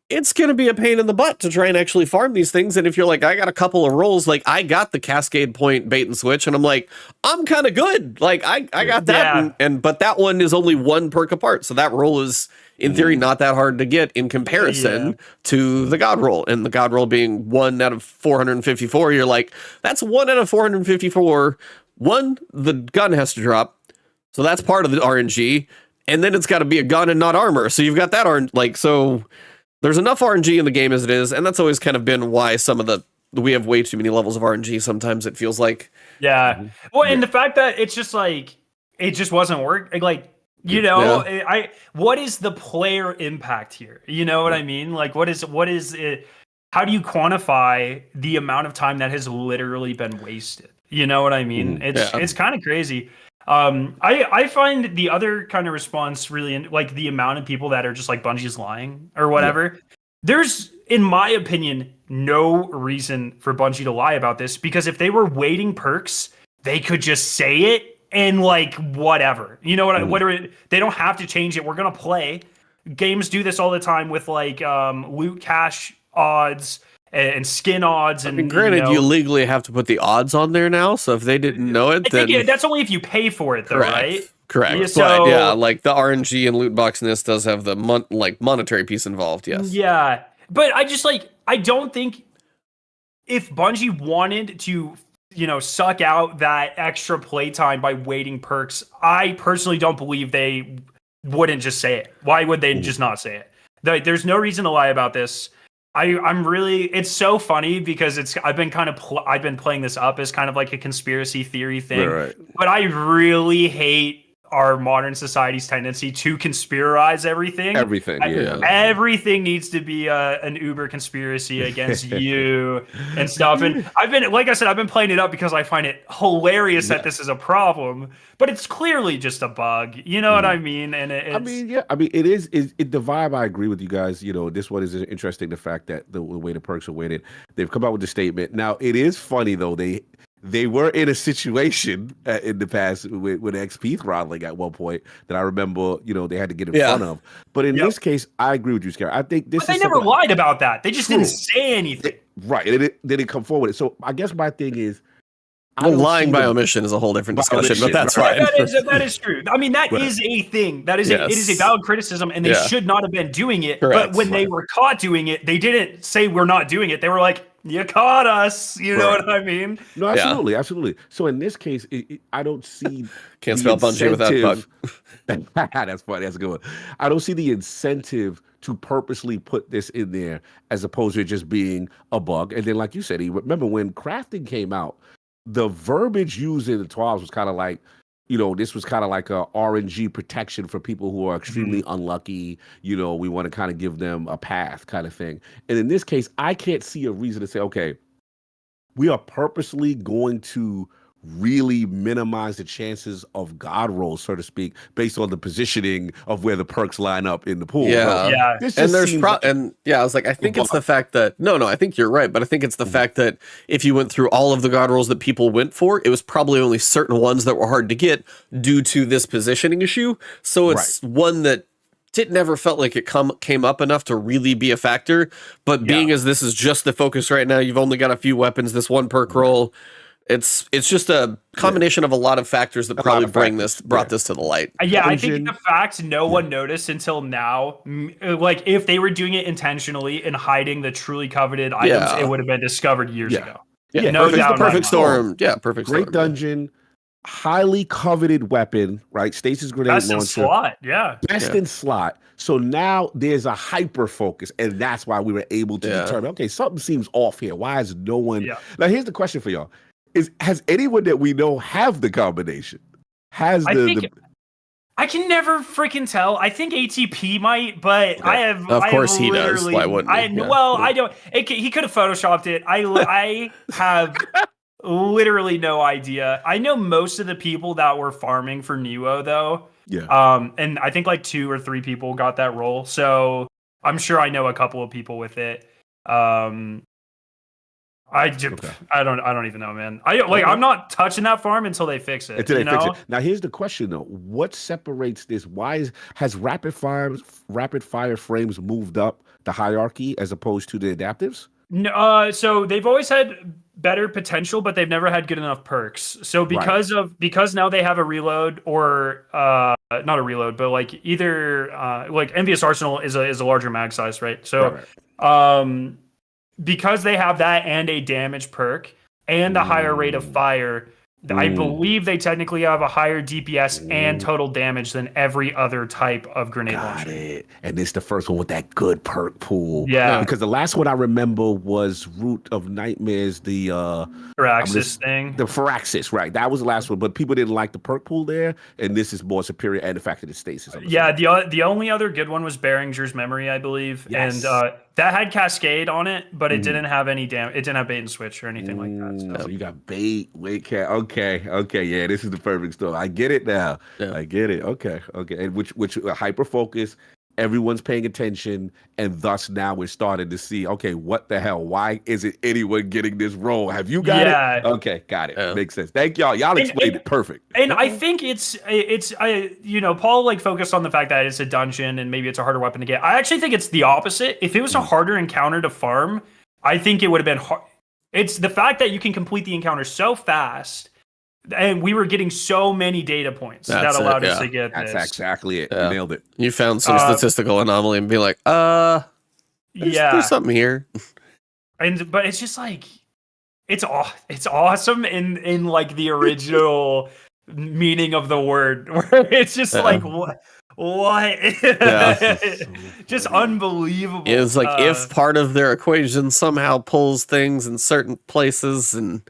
It's going to be a pain in the butt to try and actually farm these things. And if you're like, I got a couple of rolls, like I got the Cascade Point bait and switch, and I'm like, I'm kind of good. Like I got that. But that one is only 1 perk apart. So that roll is, in theory, not that hard to get in comparison to the god roll. And the god roll being 1 out of 454, you're like, that's 1 out of 454. The gun has to drop. So that's part of the RNG. And then it's got to be a gun and not armor. So you've got that RNG. So there's enough RNG in the game as it is. And that's always kind of been why we have way too many levels of RNG. Sometimes it feels like. Yeah. Well, and the fact that it's just like, it just wasn't working. Like, what is the player impact here? You know what I mean? Like, what is it? How do you quantify the amount of time that has literally been wasted? You know what I mean? It's kind of crazy. I find the other kind of response really like the amount of people that are just like Bungie's lying or whatever. There's, in my opinion, no reason for Bungie to lie about this, because if they were waiting perks, they could just say it. And like whatever, you know what? They don't have to change it. We're gonna play. Games do this all the time with like loot cache odds and skin odds. And granted, you legally have to put the odds on there now. So if they didn't know it, then that's only if you pay for it, though, right? Correct. Yeah, so, but like the RNG and loot boxness does have the monetary piece involved. Yes. Yeah, but I don't think if Bungie wanted to, suck out that extra playtime by waiting perks, I personally don't believe they wouldn't just say it. Why would they just not say it? There's no reason to lie about this. I'm really, it's so funny because I've been playing this up as kind of like a conspiracy theory thing, Right. but I really hate our modern society's tendency to conspirize everything. Everything needs to be an Uber conspiracy against you and stuff. And I've been playing it up because I find it hilarious that this is a problem, but it's clearly just a bug. You know what I mean? And it is. The vibe. I agree with you guys. You know, this one is interesting. The fact that the way the perks are weighted, they've come out with the statement. Now, it is funny though. They were in a situation in the past with XP throttling at one point that I remember, you know, they had to get in front of. But in this case, I agree with you, Scary. I think this. But they never lied about that. They just didn't say anything. Right. And they didn't come forward. So I guess my thing is, lying by omission is a whole different discussion, but that's fine. That is true. I mean, that is a thing. It is a valid criticism, and they should not have been doing it. Correct. But when they were caught doing it, they didn't say we're not doing it. They were like, you caught us. You know what I mean? No, absolutely. So in this case, I don't see. Can't spell Bungie without bug. That's funny. That's a good one. I don't see the incentive to purposely put this in there as opposed to just being a bug. And then, like you said, remember when crafting came out, the verbiage used in the 12s was kind of like, you know, this was kind of like a RNG protection for people who are extremely unlucky. You know, we want to kind of give them a path kind of thing. And in this case, I can't see a reason to say, okay, we are purposely going to really minimize the chances of God rolls, so to speak, based on the positioning of where the perks line up in the pool. Yeah. And there's I was like, I think it's the fact that I think you're right, but I think it's the fact that if you went through all of the God rolls that people went for, it was probably only certain ones that were hard to get due to this positioning issue. So it's one that never felt like it came up enough to really be a factor. But being as this is just the focus right now, you've only got a few weapons, this one perk roll. It's just a combination of a lot of factors that probably brought this to the light. I think the fact no one noticed until now, like if they were doing it intentionally and hiding the truly coveted items, it would have been discovered years ago. Yeah, no doubt. Perfect storm. Yeah, perfect storm. Great dungeon, highly coveted weapon, right? Stasis grenade launcher. Best in slot, Best in slot. So now there's a hyper focus, and that's why we were able to determine, okay, something seems off here. Why is no one? Now here's the question for y'all. Has anyone that we know have the combination? I can never freaking tell. I think ATP might, but I have. Of course he does. Why wouldn't he? I don't. He could have photoshopped it. I have literally no idea. I know most of the people that were farming for Nuo though. Yeah. And I think like 2 or 3 people got that role. So I'm sure I know a couple of people with it. I don't even know, man. I'm not touching that farm until they fix it. Fix it. Now here's the question though: what separates this? Has rapid fire frames moved up the hierarchy as opposed to the adaptives? No, so they've always had better potential, but they've never had good enough perks. So because now they have a reload or not a reload, but like either like Envious Arsenal is a larger mag size, right? So because they have that and a damage perk and a higher rate of fire, I believe they technically have a higher DPS and total damage than every other type of grenade launcher. Got it. And it's the first one with that good perk pool. Yeah. Because the last one I remember was Root of Nightmares, the Firaxis thing. The Firaxis, right. That was the last one. But people didn't like the perk pool there. And this is more superior, and the fact that it's Stasis. Yeah, the only other good one was Berenger's Memory, I believe. Yes. And that had Cascade on it, but it didn't have any it didn't have bait and switch or anything like that. So you got bait, okay, yeah, this is the perfect story. I get it now. Yeah. I get it. Okay. And which hyper focus, everyone's paying attention, and thus now we're starting to see, okay, what the hell? Why isn't anyone getting this role? Have you got it? Okay, got it. Makes sense. Thank y'all. Y'all explained it perfect. And I think it's Paul like focused on the fact that it's a dungeon and maybe it's a harder weapon to get. I actually think it's the opposite. If it was a harder encounter to farm, I think it would have been hard. It's the fact that you can complete the encounter so fast. And we were getting so many data points that allowed us to get this. That's exactly it. You nailed it. You found some statistical anomaly and be like, there's something here. But it's just like, it's awesome in like the original meaning of the word, where it's just like, What? Yeah. Just unbelievable. It's like if part of their equation somehow pulls things in certain places, and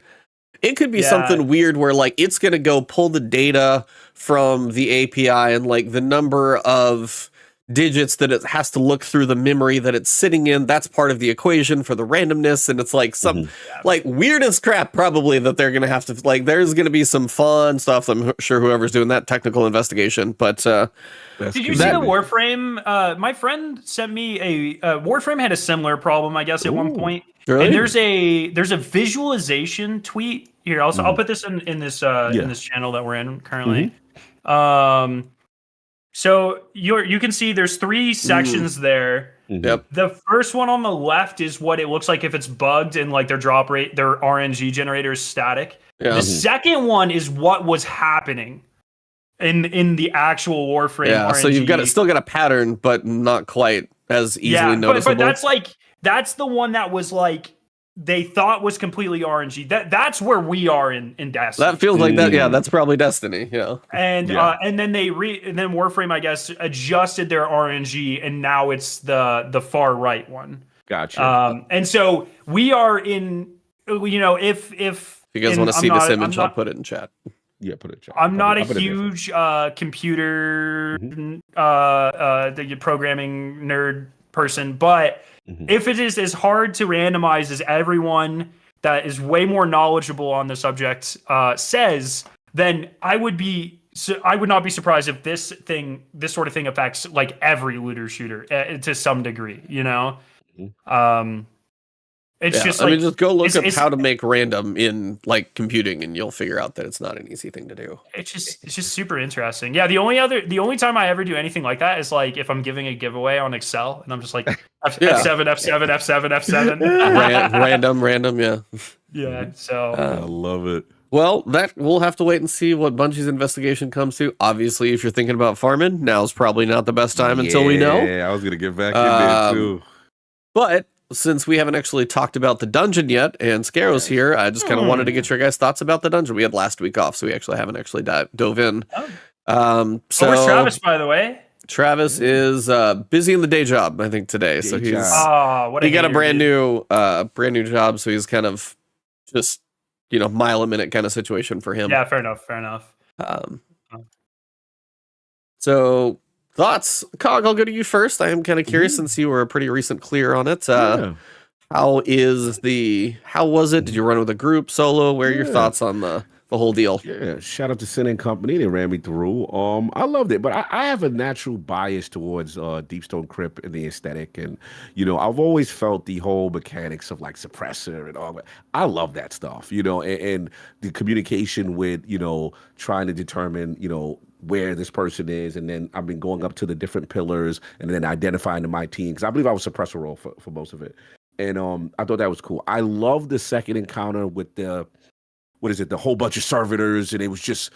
it could be something weird where like it's going to go pull the data from the API and like the number of digits that it has to look through the memory that it's sitting in. That's part of the equation for the randomness. And it's like some like weirdest crap probably that they're going to have to like, there's going to be some fun stuff. I'm sure whoever's doing that technical investigation, but did you see the Warframe? My friend sent me a Warframe had a similar problem, I guess, at one point. Really? And there's a visualization tweet here. I'll put this in this channel that we're in currently. So you can see there's 3 sections there. Yep. The first one on the left is what it looks like if it's bugged and like their drop rate, their RNG generator is static. Yeah. The second one is what was happening in the actual Warframe. Yeah. RNG. So you've still got a pattern, but not quite as easily noticeable. But that's the one that was like they thought was completely RNG. That's where we are in Destiny. That feels like that. Yeah, that's probably Destiny. Yeah. And then then Warframe, I guess, adjusted their RNG, and now it's the far right one. Gotcha. And so we are in. If you guys want to see this image, I'll put it in chat. Yeah, put it in chat. I'm not a huge computer the programming nerd person, but if it is as hard to randomize as everyone that is way more knowledgeable on the subject says, then I would not be surprised if this sort of thing affects like every looter shooter to some degree. It's just like, just go look up how to make random in like computing, and you'll figure out that it's not an easy thing to do. It's just super interesting. Yeah, the only time I ever do anything like that is like if I'm giving a giveaway on Excel, and I'm just like F7, F7, F7, F7. random, yeah. Yeah, so I love it. Well, that we'll have to wait and see what Bungie's investigation comes to. Obviously, if you're thinking about farming, now's probably not the best time until we know. Yeah, I was gonna get back in there too. But since we haven't actually talked about the dungeon yet, and Scaro's here, I just kind of wanted to get your guys' thoughts about the dungeon. We had last week off, so we actually haven't dove in. So where's Travis, by the way? Travis is busy in the day job, I think, today. So he got a brand new job, so he's kind of just mile a minute kind of situation for him. Yeah, fair enough. So thoughts, Cog? I'll go to you first. I am kind of curious since you were a pretty recent clear on it. How was it? Did you run with a group, solo? Where are your thoughts on the whole deal? Yeah, shout out to Sin and Company. They ran me through. I loved it, but I have a natural bias towards Deepstone Crypt and the aesthetic, and I've always felt the whole mechanics of like suppressor and all that. I love that stuff, and the communication with trying to determine where this person is, and then I've been going up to the different pillars and then identifying to my team, because I believe I was suppressor role for most of it, and I thought that was cool. I love the second encounter with the whole bunch of servitors, and it was just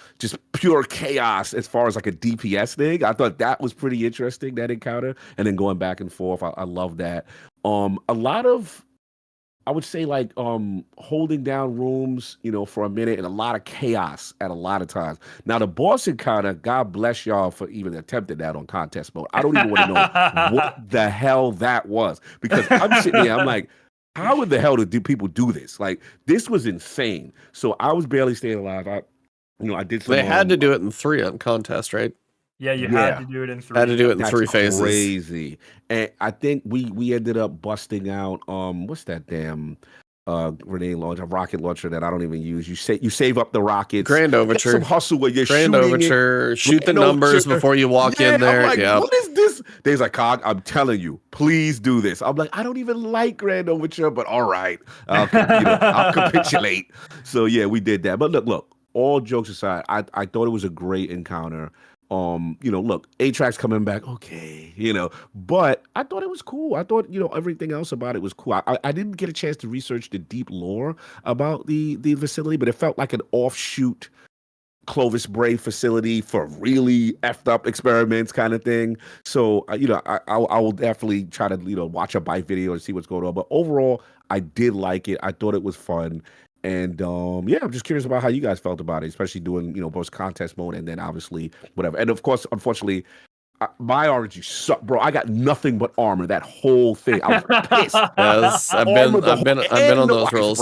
pure chaos as far as like a DPS thing. I thought that was pretty interesting, that encounter, and then going back and forth. I love that. A lot of, I would say, like holding down rooms, for a minute, and a lot of chaos at a lot of times. Now the boss encounter, God bless y'all for even attempting that on contest mode. I don't even want to know what the hell that was, because I'm sitting there, I'm like, how in the hell do people do this? Like, this was insane. So I was barely staying alive. I did some. They had to do it in 3 on contest, right? Yeah, you had to do it in 3. Had to do it in 3 phases. Crazy. And I think we ended up busting out what's that damn grenade launcher, rocket launcher that I don't even use. You save up the rockets. Grand Overture. Some hustle where you're Grand Overture. Shoot the numbers before you walk in there. I'm like, what is this? They's like, Cog, I'm telling you, please do this. I'm like, I don't even like Grand Overture, but all right, I'll capitulate. So yeah, we did that. But look. All jokes aside, I thought it was a great encounter. Look, A-Track's coming back, okay, but I thought it was cool. I thought, everything else about it was cool. I didn't get a chance to research the deep lore about the facility, but it felt like an offshoot Clovis Bray facility for really effed up experiments kind of thing. So, I will definitely try to, watch a bite video and see what's going on. But overall, I did like it. I thought it was fun. And I'm just curious about how you guys felt about it, especially doing, both contest mode and then obviously whatever. And of course, unfortunately, my RNG sucked, bro. I got nothing but armor. That whole thing, I was pissed. Yes, I've been on those rolls.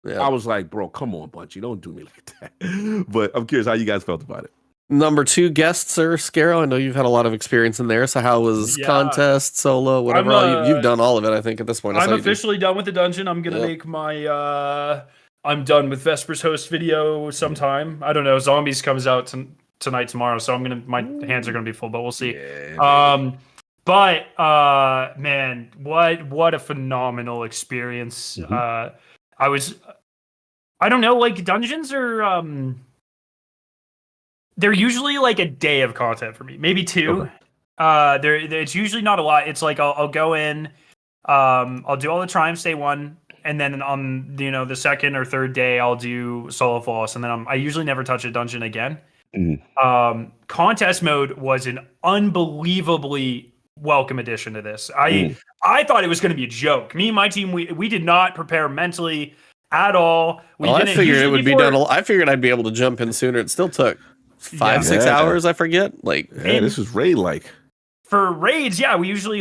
Yeah. I was like, bro, come on, Bungie, don't do me like that. But I'm curious how you guys felt about it. Number 2 guests are Scaro. I know you've had a lot of experience in there. So how was contest, solo, whatever? You've done all of it, I think, at this point. I'm officially done with the dungeon. I'm gonna make my. I'm done with Vesper's host video sometime. I don't know. Zombies comes out tonight, tomorrow, so my hands are gonna be full, but we'll see. Yeah, man, what a phenomenal experience. I don't know, like dungeons are they're usually like a day of content for me, maybe 2. Okay. It's usually not a lot. It's like I'll go in, I'll do all the triumphs day 1, and then on the second or third day I'll do solo flawless, and then I usually never touch a dungeon again. Contest mode was an unbelievably welcome addition to this. I thought it was going to be a joke. Me and my team, we did not prepare mentally at all. I figured it would be done. I figured I'd be able to jump in sooner. It still took 5-6 hours. I forget. This was raid like. For raids, we usually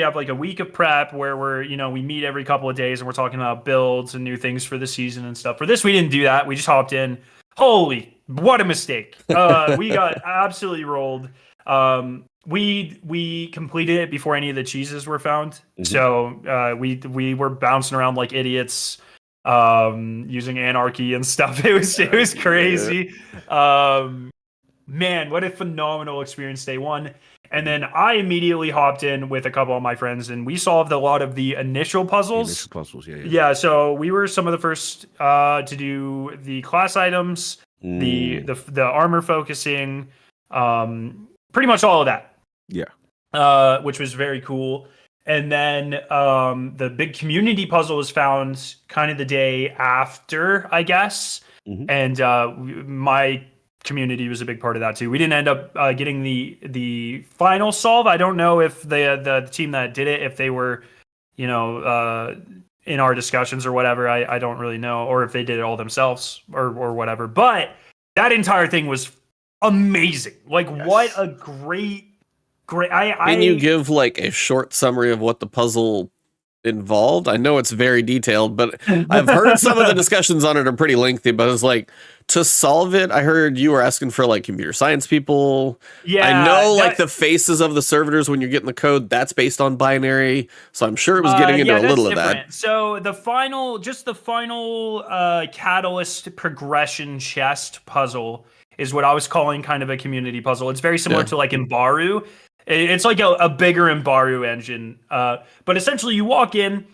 have like a week of prep where we meet every couple of days and we're talking about builds and new things for the season and stuff. For this, we didn't do that. We just hopped in. Holy, what a mistake! We got absolutely rolled. We completed it before any of the cheeses were found. So we were bouncing around like idiots, using anarchy and stuff. It was crazy. Man, what a phenomenal experience day 1. And then I immediately hopped in with a couple of my friends, and we solved a lot of the initial puzzles. Yeah. So we were some of the first to do the class items, the armor focusing, pretty much all of that. Yeah. Which was very cool. And then the big community puzzle was found kind of the day after, I guess. And my community was a big part of that too. We didn't end up getting the final solve. I don't know if the team that did it, if they were, in our discussions or whatever. I don't really know, or if they did it all themselves or whatever. But that entire thing was amazing. Like, what a great. Can you give like a short summary of what the puzzle involved? I know it's very detailed, but I've heard some of the discussions on it are pretty lengthy, but it's like, to solve it, I heard you were asking for like computer science people. Yeah, I know like the faces of the servitors when you're getting the code, that's based on binary. So I'm sure it was getting into a little of that. So the final catalyst progression chest puzzle is what I was calling kind of a community puzzle. It's very similar to like Imbaru. It's like a bigger Imbaru engine. But essentially you walk in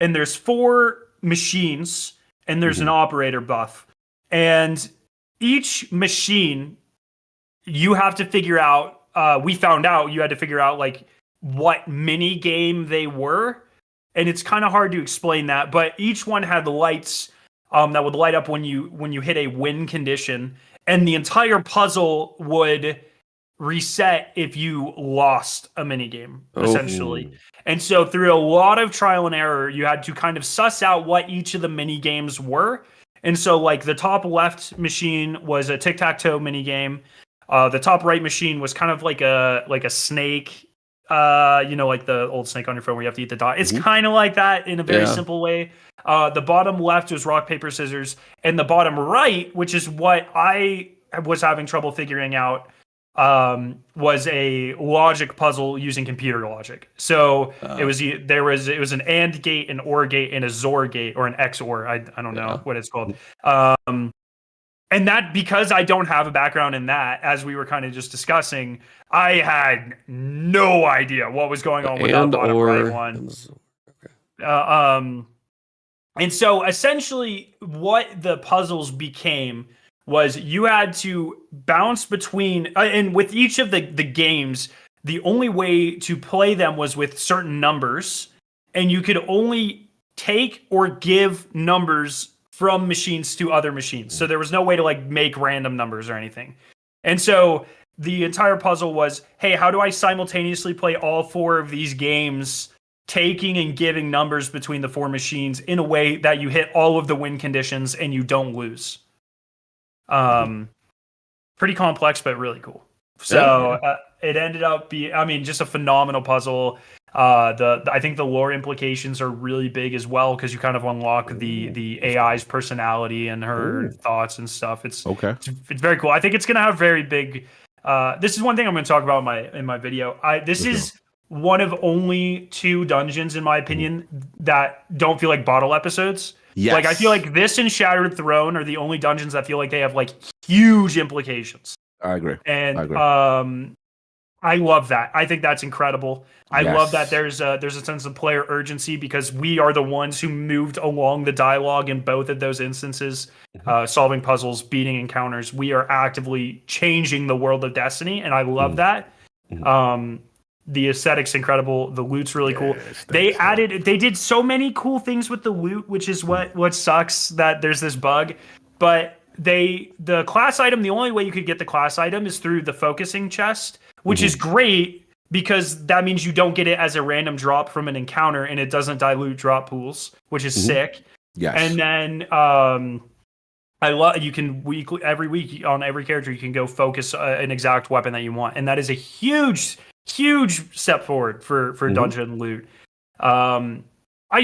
and there's 4 machines and there's an operator buff. And each machine, you have to figure out, we found out you had to figure out like what mini game they were. And it's kind of hard to explain that, but each one had the lights that would light up when you hit a win condition. And the entire puzzle would reset if you lost a mini game, essentially. And so through a lot of trial and error, you had to kind of suss out what each of the mini games were. And so like the top left machine was a tic-tac-toe mini game. The top right machine was kind of like a snake, like the old snake on your phone where you have to eat the dot. It's kind of like that in a very simple way. The bottom left was rock, paper, scissors. And the bottom right, which is what I was having trouble figuring out, was a logic puzzle using computer logic. So it was an AND gate, an OR gate, and a XOR gate, or an XOR. I don't know what it's called. And that, because I don't have a background in that, as we were kind of just discussing, I had no idea what was going on with that bottom right one. And so essentially what the puzzles became was you had to bounce between, and with each of the games, the only way to play them was with certain numbers, and you could only take or give numbers from machines to other machines. So there was no way to like make random numbers or anything. And so the entire puzzle was, hey, how do I simultaneously play all 4 of these games, taking and giving numbers between the 4 machines in a way that you hit all of the win conditions and you don't lose? Pretty complex, but really cool. So it ended up being, I mean, just a phenomenal puzzle. I think the lore implications are really big as well because you kind of unlock the AI's personality and her thoughts and stuff. It's very cool. I think it's gonna have very big. This is one thing I'm going to talk about in my video. This is one of only 2 dungeons, in my opinion, that don't feel like bottle episodes. Yes. Like I feel like this and Shattered Throne are the only dungeons that feel like they have like huge implications. I agree. And I love that. I think that's incredible. I love that there's a sense of player urgency because we are the ones who moved along the dialogue in both of those instances, solving puzzles, beating encounters. We are actively changing the world of Destiny, and I love that. The aesthetic's incredible. The loot's really cool. They did so many cool things with the loot, which is what sucks that there's this bug. But the class item, the only way you could get the class item is through the focusing chest, which is great because that means you don't get it as a random drop from an encounter and it doesn't dilute drop pools, which is sick. Yes. And then you can every week on every character you can go focus an exact weapon that you want, and that is a huge step forward for dungeon loot. I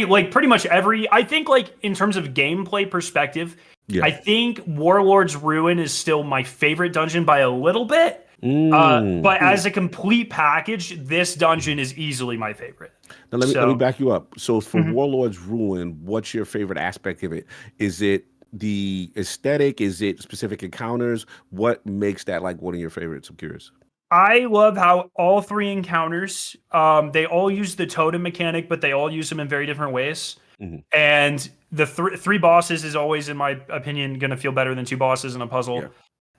like pretty much I think like in terms of gameplay perspective, I think Warlord's Ruin is still my favorite dungeon by a little bit. But as a complete package, this dungeon is easily my favorite. Now let me back you up. So for Warlord's Ruin, what's your favorite aspect of it? Is it the aesthetic? Is it specific encounters? What makes that like one of your favorites? I'm curious. I love how all 3 encounters, they all use the totem mechanic, but they all use them in very different ways. And the 3 bosses is always, in my opinion, going to feel better than 2 bosses in a puzzle.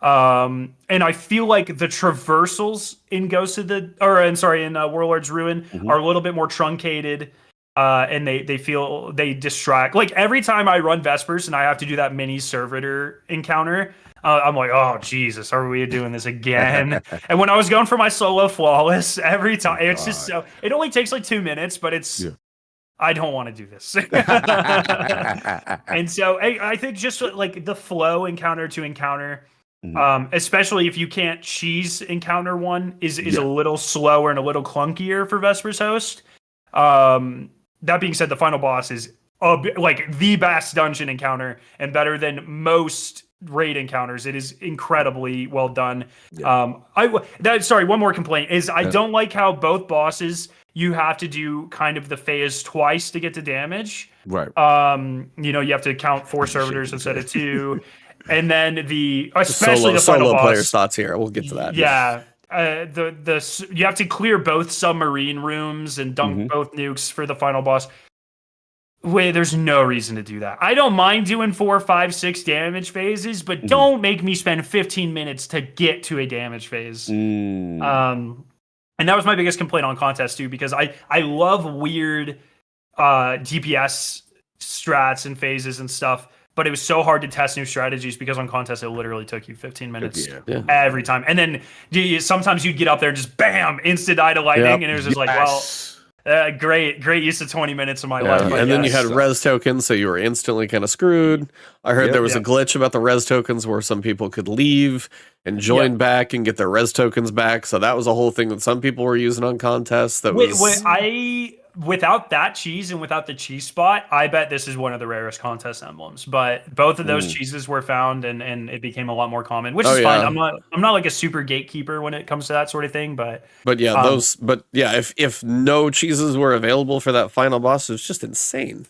And I feel like the traversals in in Warlord's Ruin are a little bit more truncated, and they distract. Like every time I run Vespers and I have to do that mini servitor encounter, I'm like, oh Jesus, are we doing this again? And when I was going for my solo flawless, every time it's just so. It only takes like 2 minutes, but it's. I don't want to do this. And so I think just like the flow encounter to encounter. Especially if you can't cheese encounter one is a little slower and a little clunkier for Vesper's Host. That being said, the final boss is like the best dungeon encounter and better than most raid encounters. It is incredibly well done. One more complaint is I don't like how both bosses you have to do kind of the phase twice to get to damage. Right. You have to count 4 servitors instead of 2. And then especially the final solo boss. players' thoughts here. We'll get to that. Yeah. You have to clear both submarine rooms and dunk both nukes for the final boss. There's no reason to do that. I don't mind doing 4, 5, 6 damage phases, but don't make me spend 15 minutes to get to a damage phase. And that was my biggest complaint on Conquests too, because I love weird DPS strats and phases and stuff. But it was so hard to test new strategies because on Conquests it literally took you 15 minutes every time. And then sometimes you'd get up there and just bam, instant die to lightning, and it was just like, well, great use of 20 minutes of my life. And then you had res tokens, so you were instantly kind of screwed. I heard there was a glitch about the res tokens where some people could leave and join back and get their res tokens back. So that was a whole thing that some people were using on Conquests. Without that cheese and without the cheese spot, I bet this is one of the rarest contest emblems. But both of those cheeses were found, and it became a lot more common, which is fine. I'm not like a super gatekeeper when it comes to that sort of thing. But if no cheeses were available for that final boss, it was just insane.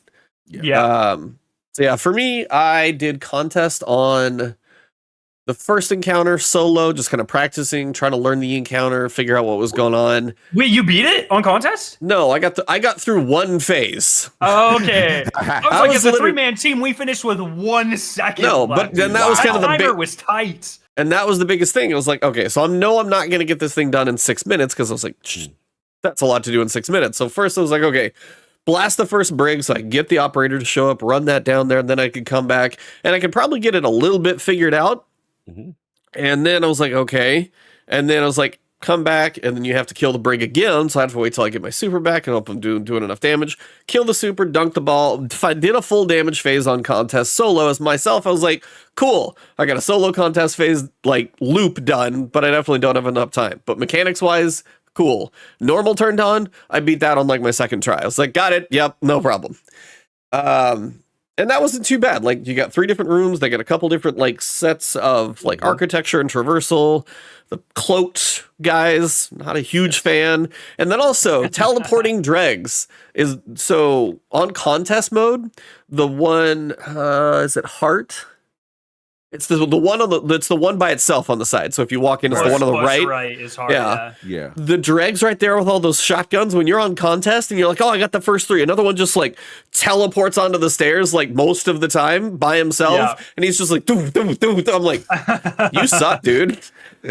For me, I did contest on the first encounter solo, just kind of practicing, trying to learn the encounter, figure out what was going on. Wait, you beat it on Contest? No, I got through one phase. Oh, okay. I was like, as a 3-man team, we finished with 1 second. No, left. But then that was kind of the timer was tight. And that was the biggest thing. It was like, okay, so I'm not going to get this thing done in 6 minutes because I was like, that's a lot to do in 6 minutes. So first I was like, okay, blast the first brig so I can get the operator to show up, run that down there, and then I could come back and I could probably get it a little bit figured out. And then I was like, okay. And then I was like, come back, and then you have to kill the Brig again, so I have to wait till I get my super back and hope I'm doing enough damage. Kill the super, dunk the ball, did a full damage phase on contest solo as myself. I was like, cool, I got a solo contest phase, like, loop done, but I definitely don't have enough time. But mechanics-wise, cool. Normal turned on, I beat that on, like, my second try. I was like, got it, yep, no problem. And that wasn't too bad. Like, you got 3 different rooms. They got a couple different, like, sets of, like, architecture and traversal. The cloaked guys, not a huge fan. And then also, teleporting dregs is, so, on contest mode, the one, is it Heart? It's the one on it's the one by itself on the side. So if you walk in, it's the one on the right. Right is hard. Yeah. The dregs right there with all those shotguns. When you're on contest and you're like, oh, I got the first 3. Another one just like teleports onto the stairs like most of the time by himself, and he's just like, doo, doo, doo, doo. I'm like, you suck, dude.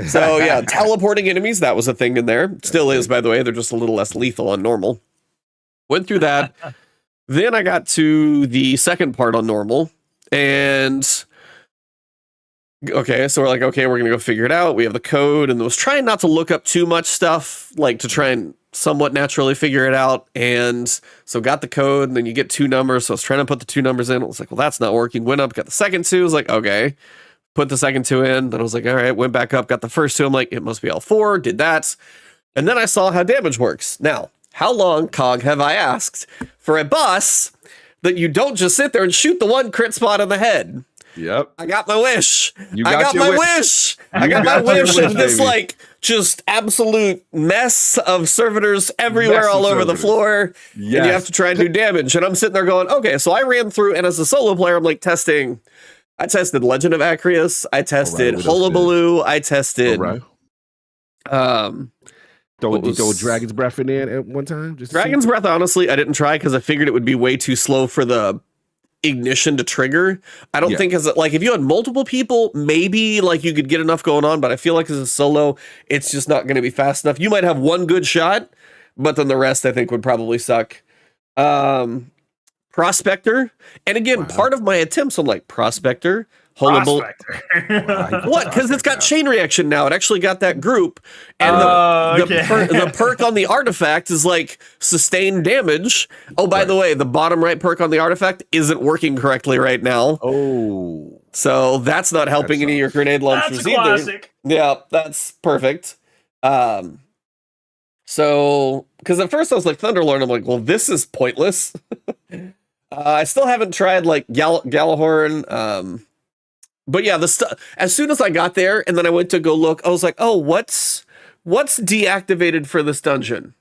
So yeah, teleporting enemies, that was a thing in there. Still is, by the way. They're just a little less lethal on normal. Went through that. Then I got to the second part on normal, and okay, so we're like, okay, we're gonna go figure it out. We have the code, and I was trying not to look up too much stuff, like to try and somewhat naturally figure it out. And so got the code, and then you get 2 numbers. So I was trying to put the 2 numbers in. I was like, well, that's not working. Went up, got the second 2. I was like, okay, put the second 2 in. Then I was like, all right, went back up, got the first 2. I'm like, it must be L4. Did that, and then I saw how damage works. Now, how long, Cog, have I asked for a boss that you don't just sit there and shoot the one crit spot on the head? Yep. I got my wish. I got my wish. I got my wish of this, like, just absolute mess of servitors everywhere all over the floor. Yes. And you have to try and do damage. And I'm sitting there going, okay, so I ran through, and as a solo player, I'm like testing. I tested Legend of Acreus. I tested Hullabaloo. I tested. Throw Dragon's Breath in there at one time? Dragon's Breath, honestly, I didn't try because I figured it would be way too slow for the ignition to trigger. I don't think like if you had multiple people, maybe like you could get enough going on, but I feel like as a solo, it's just not going to be fast enough. You might have one good shot, but then the rest I think would probably suck. Prospector, and again, part of my attempts on like Prospector, what? Because it's got chain reaction now. It actually got that group, and the perk on the artifact is like sustained damage. Oh, by the way, the bottom right perk on the artifact isn't working correctly right now. Oh, so that's not helping any of your grenade launchers either. Classic. Yeah, that's perfect. So because at first I was like Thunderlord, I'm like, well, this is pointless. I still haven't tried like Gjallarhorn. But yeah, as soon as I got there and then I went to go look, I was like, oh, what's deactivated for this dungeon?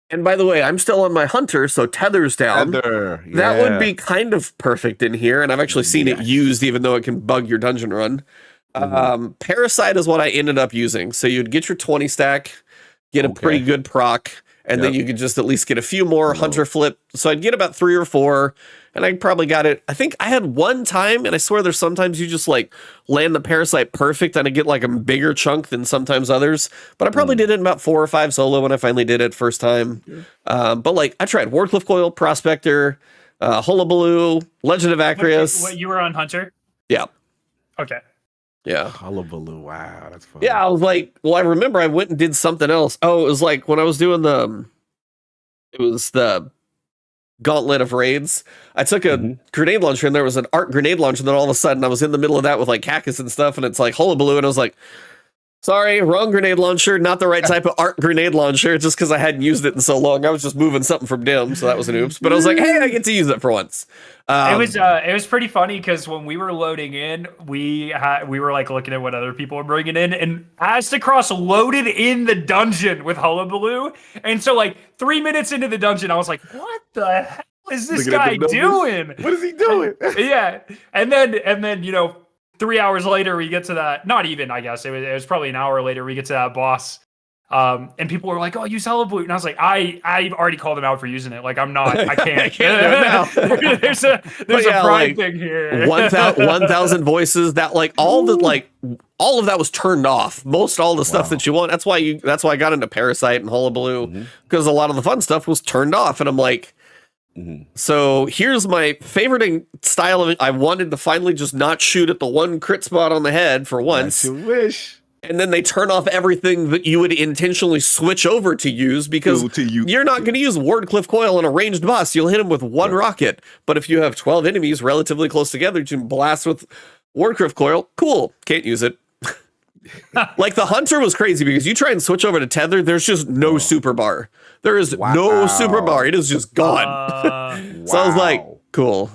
And by the way, I'm still on my Hunter, so Tether's down. That would be kind of perfect in here, and I've actually seen it used, even though it can bug your dungeon run. Parasite is what I ended up using. So you'd get your 20 stack, get a pretty good proc, and then you could just at least get a few more Hunter flip. So I'd get about 3 or 4, and I probably got it. I think I had one time, and I swear there's sometimes you just like land the Parasite perfect, and I get like a bigger chunk than sometimes others. But I probably did it in about 4 or 5 solo when I finally did it first time. But like I tried Wardcliff Coil, Prospector, Hullabaloo, Legend of Acreus. What, you were on Hunter? Yeah. Okay. Yeah. Hullabaloo. Wow, that's fun. Yeah, I was like, well, I remember I went and did something else. Oh, it was like when I was doing the Gauntlet of Raids. I took a grenade launcher, and there was an arc grenade launcher, and then all of a sudden I was in the middle of that with like Cactus and stuff, and it's like Hullabaloo, and I was like, sorry, wrong grenade launcher, not the right type of arc grenade launcher, just because I hadn't used it in so long. I was just moving something from dim, so that was an oops. But I was like, hey, I get to use it for once. It was pretty funny because when we were loading in, we were like looking at what other people were bringing in, and Aztecross loaded in the dungeon with Hullabaloo, and so like 3 minutes into the dungeon, I was like, what the hell is this guy doing? What is he doing? Yeah, and then 3 hours later we get to that. Not even, I guess it was probably an hour later we get to that boss. And people were like, "Oh, use Hullabaloo," and I was like, "I already called him out for using it. Like, I'm not. I can't. I can't do it now." there's a pride thing here. 1,000 voices. That like all of that was turned off. Most all the stuff that you want. That's why I got into Parasite and Hullabaloo, because a lot of the fun stuff was turned off. And I'm like, so here's my favorite style of it. I wanted to finally just not shoot at the one crit spot on the head for once. That's your wish. and then they turn off everything that you would intentionally switch over to use because you're not going to use Wardcliff Coil on a ranged boss. You'll hit him with one rocket. But if you have 12 enemies relatively close together, you can blast with Wardcliff Coil. Cool. Can't use it. Like the Hunter was crazy because you try and switch over to Tether, there's just no super bar. There is no super bar. It is just gone. So I was like, cool.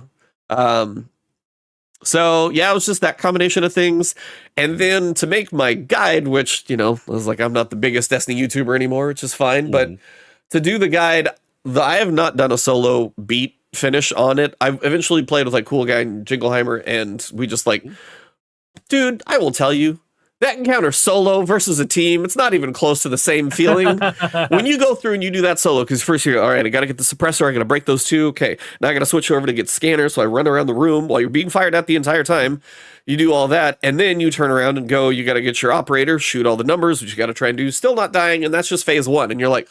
So yeah, it was just that combination of things. And then to make my guide, which, you know, I was like, I'm not the biggest Destiny YouTuber anymore, which is fine. But to do the guide, I have not done a solo beat finish on it. I eventually played with like Cool Guy and Jingleheimer, and we just like, dude, I will tell you, that encounter solo versus a team, it's not even close to the same feeling. When you go through and you do that solo, because first you're, all right, I got to get the suppressor, I got to break those two. Okay, now I got to switch over to get scanners, so I run around the room while you're being fired at the entire time. You do all that, and then you turn around and go, you got to get your operator, shoot all the numbers, which you got to try and do, still not dying, and that's just phase one. And you're like,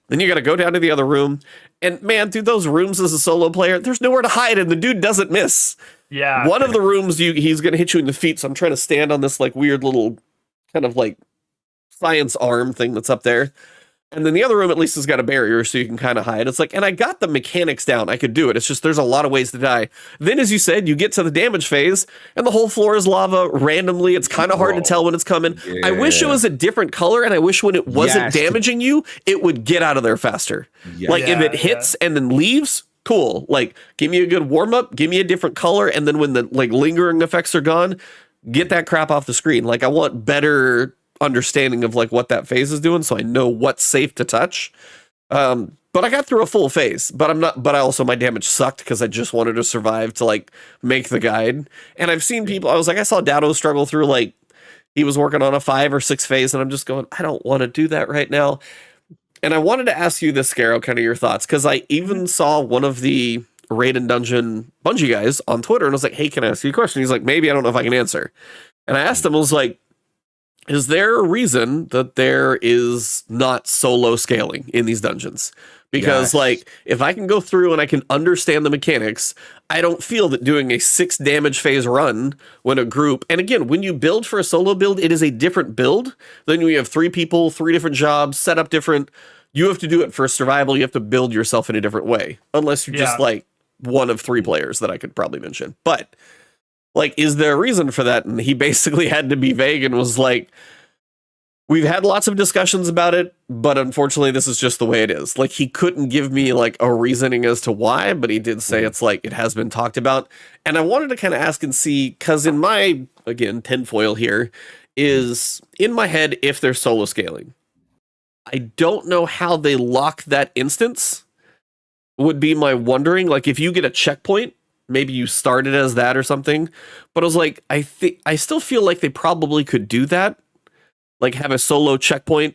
then you got to go down to the other room. And man, dude, those rooms as a solo player, there's nowhere to hide, and the dude doesn't miss. Yeah. One of the rooms, he's going to hit you in the feet, so I'm trying to stand on this like weird little kind of like science arm thing that's up there. And then the other room at least has got a barrier so you can kind of hide. It's like, and I got the mechanics down. I could do it. It's just there's a lot of ways to die. Then, as you said, you get to the damage phase and the whole floor is lava randomly. It's kind of hard to tell when it's coming. Yeah. I wish it was a different color, and I wish when it wasn't damaging you, it would get out of there faster. Yeah. Like if it hits and then leaves, cool. Like give me a good warm up, give me a different color, and then when the like lingering effects are gone, get that crap off the screen. Like I want better understanding of like what that phase is doing, so I know what's safe to touch. But I got through a full phase, but I also, my damage sucked because I just wanted to survive to like make the guide. And I've seen people, I saw Dado struggle through, like he was working on a 5 or 6 phase, and I'm just going, I don't want to do that right now. And I wanted to ask you this, Scarrow, kind of your thoughts, because I even saw one of the Raid and Dungeon Bungie guys on Twitter, and I was like, hey, can I ask you a question? He's like, maybe, I don't know if I can answer. And I asked him, I was like, is there a reason that there is not solo scaling in these dungeons? Because like, if I can go through and I can understand the mechanics, I don't feel that doing a 6 damage phase run when a group, and again, when you build for a solo build, it is a different build than when you have 3 people, 3 different jobs, set up different. You have to do it for survival. You have to build yourself in a different way, unless you're just like one of 3 players that I could probably mention. But like, is there a reason for that? And he basically had to be vague and was like, we've had lots of discussions about it, but unfortunately this is just the way it is. Like, he couldn't give me like a reasoning as to why, but he did say it's like, it has been talked about. And I wanted to kind of ask and see, because in my, again, tinfoil here, is in my head, if they're solo scaling, I don't know how they lock that instance, would be my wondering. Like, if you get a checkpoint, maybe you started as that or something. But I was like, I still feel like they probably could do that. Like, have a solo checkpoint.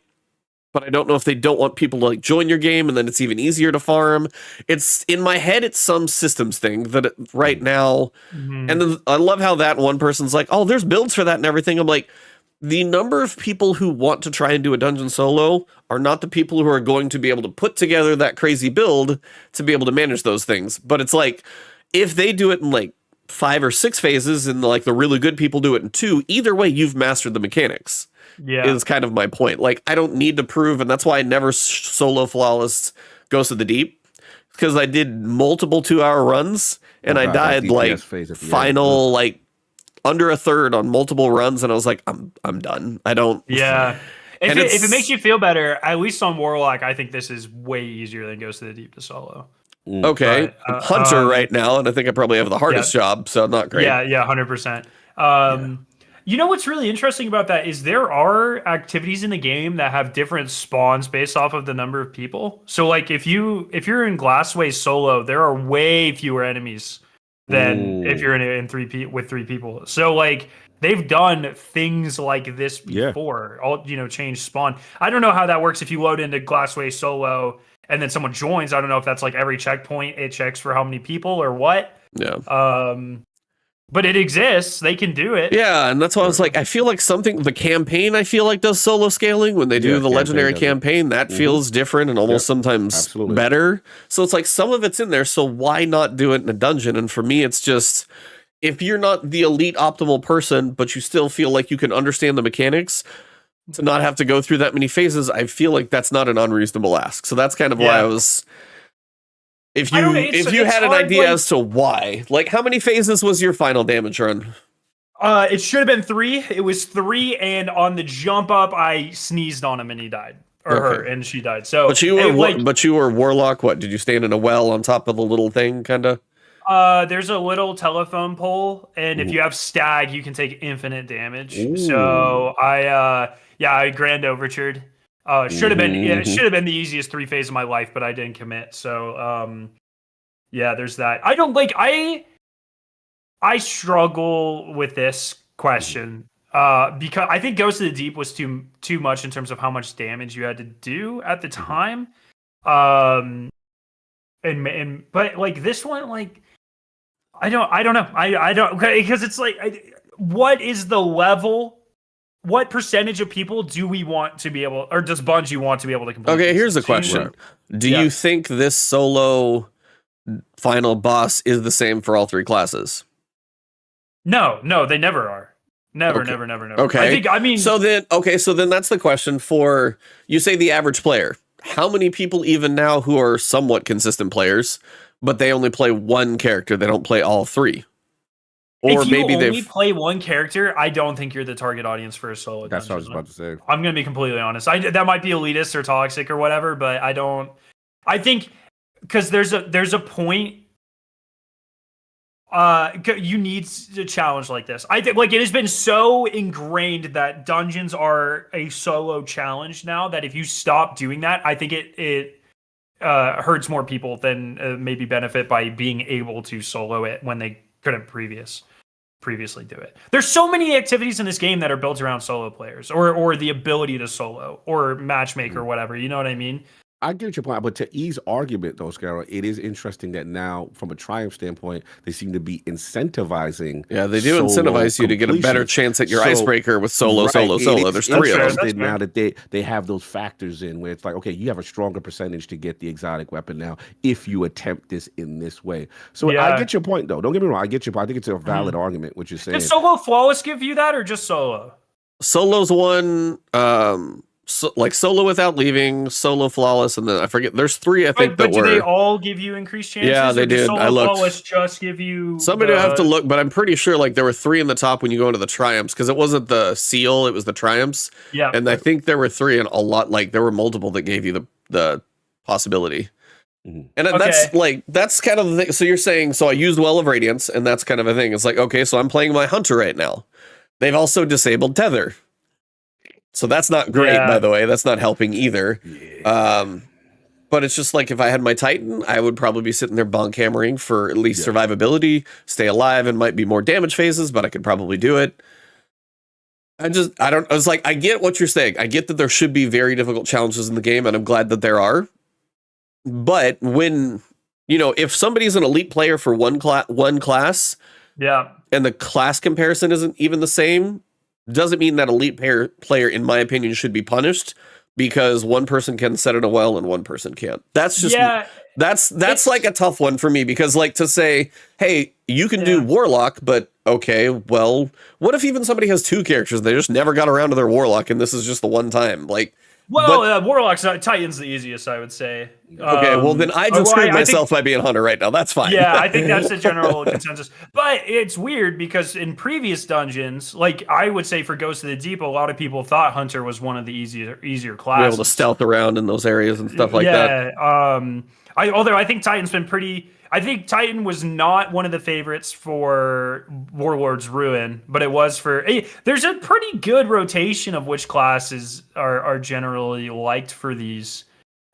But I don't know if they don't want people to like join your game, and then it's even easier to farm. It's in my head, it's some systems thing that right now. And then I love how that one person's like, oh, there's builds for that and everything. I'm like, the number of people who want to try and do a dungeon solo are not the people who are going to be able to put together that crazy build to be able to manage those things. But it's like, if they do it in like 5 or 6 phases and like the really good people do it in 2, either way, you've mastered the mechanics. Yeah, is kind of my point. Like, I don't need to prove, and that's why I never solo flawless Ghost of the Deep, because I did multiple 2-hour runs and I died like final like under a third on multiple runs, and I was like, I'm done. I don't. Yeah. If it makes you feel better, at least on Warlock, I think this is way easier than Ghost of the Deep to solo. Okay, but, Hunter right now, and I think I probably have the hardest job, so not great. Yeah, 100%. You know what's really interesting about that is there are activities in the game that have different spawns based off of the number of people. So like if you're in Glassway solo, there are way fewer enemies than if you're in 3 with 3 people. So like they've done things like this before. All change spawn. I don't know how that works if you load into Glassway solo and then someone joins. I don't know if that's like every checkpoint it checks for how many people or what. Yeah. But it exists. They can do it. Yeah, and that's why I was like, I feel like the campaign, I feel like does solo scaling. When they do the legendary campaign, that feels different and almost sometimes better. So it's like some of it's in there, so why not do it in a dungeon? And for me, it's just, if you're not the elite optimal person, but you still feel like you can understand the mechanics, to not have to go through that many phases, I feel like that's not an unreasonable ask. So that's kind of why I was. If you had an idea as to why, like how many phases was your final damage run? It should have been 3. It was 3, and on the jump up, I sneezed on him and he died, or her, and she died. So, but you were Warlock. What did you stand in a well on top of the little thing, kind of? There's a little telephone pole, and if you have stag, you can take infinite damage. Ooh. So I grand overtured. Should have been the easiest 3 phase of my life, but I didn't commit. So there's that. I struggle with this question because I think Ghost of the Deep was too much in terms of how much damage you had to do at the time. But like this one, like I don't know. I don't, because it's like, what is the level? What percentage of people do we want to be able, or does Bungie want to be able to complete? Okay, here's the question. Do you think this solo final boss is the same for all 3 classes? No, they never are. Never. Okay. So then that's the question for, you say the average player. How many people even now who are somewhat consistent players, but they only play one character, they don't play all 3? Or if maybe you only play one character, I don't think you're the target audience for a solo. That's what I was about to say. I'm going to be completely honest. That might be elitist or toxic or whatever, but I think because there's a point. You need a challenge like this. I think like it has been so ingrained that dungeons are a solo challenge now that if you stop doing that, I think it hurts more people than maybe benefit by being able to solo it when they couldn't previously do it. There's so many activities in this game that are built around solo players or the ability to solo or matchmaker or whatever. You know what I mean? I get your point, but to E's argument, though, Scarrow, it is interesting that now, from a Triumph standpoint, they seem to be incentivizing. Yeah, they do incentivize you to get a better chance at your icebreaker with solo. There's 3 of them. Now that they have those factors in where it's like, okay, you have a stronger percentage to get the exotic weapon now if you attempt this in this way. So I get your point, though. Don't get me wrong. I get your point. I think it's a valid argument, what you're saying. Does solo flawless give you that or just solo? Solo's one. Like solo without leaving, solo flawless, and then I forget. There's 3, I think. But do they all give you increased chances? Yeah, they did. Solo I looked. Flawless just give you. Somebody will have to look, but I'm pretty sure like there were 3 in the top when you go into the triumphs because it wasn't the seal, it was the triumphs. Yeah, and I think there were 3 and a lot. Like there were multiple that gave you the possibility. Mm-hmm. And that's kind of the thing. So you're saying, so I used Well of Radiance, and that's kind of a thing. It's like, okay, so I'm playing my Hunter right now. They've also disabled Tether. So that's not great, by the way. That's not helping either. Yeah. But it's just like if I had my Titan, I would probably be sitting there bonk hammering for at least survivability, stay alive, and might be more damage phases, but I could probably do it. I was like, I get what you're saying. I get that there should be very difficult challenges in the game, and I'm glad that there are. But when, if somebody's an elite player for one class, and the class comparison isn't even the same, doesn't mean that elite player, in my opinion, should be punished because one person can set it a well and one person can't. That's just that's like a tough one for me because like to say, hey, you can do Warlock, but okay, well, what if even somebody has 2 characters and they just never got around to their Warlock and this is just the one time? Like, Warlock's Titan's the easiest, I would say. Okay, well then I just screwed myself by being Hunter right now. That's fine. Yeah, I think that's the general consensus. But it's weird because in previous dungeons, like I would say for Ghost of the Deep, a lot of people thought Hunter was one of the easier classes. Be able to stealth around in those areas and stuff like that. Although I think Titan's been pretty. I think Titan was not one of the favorites for Warlord's Ruin, but it was for. There's a pretty good rotation of which classes are generally liked for these.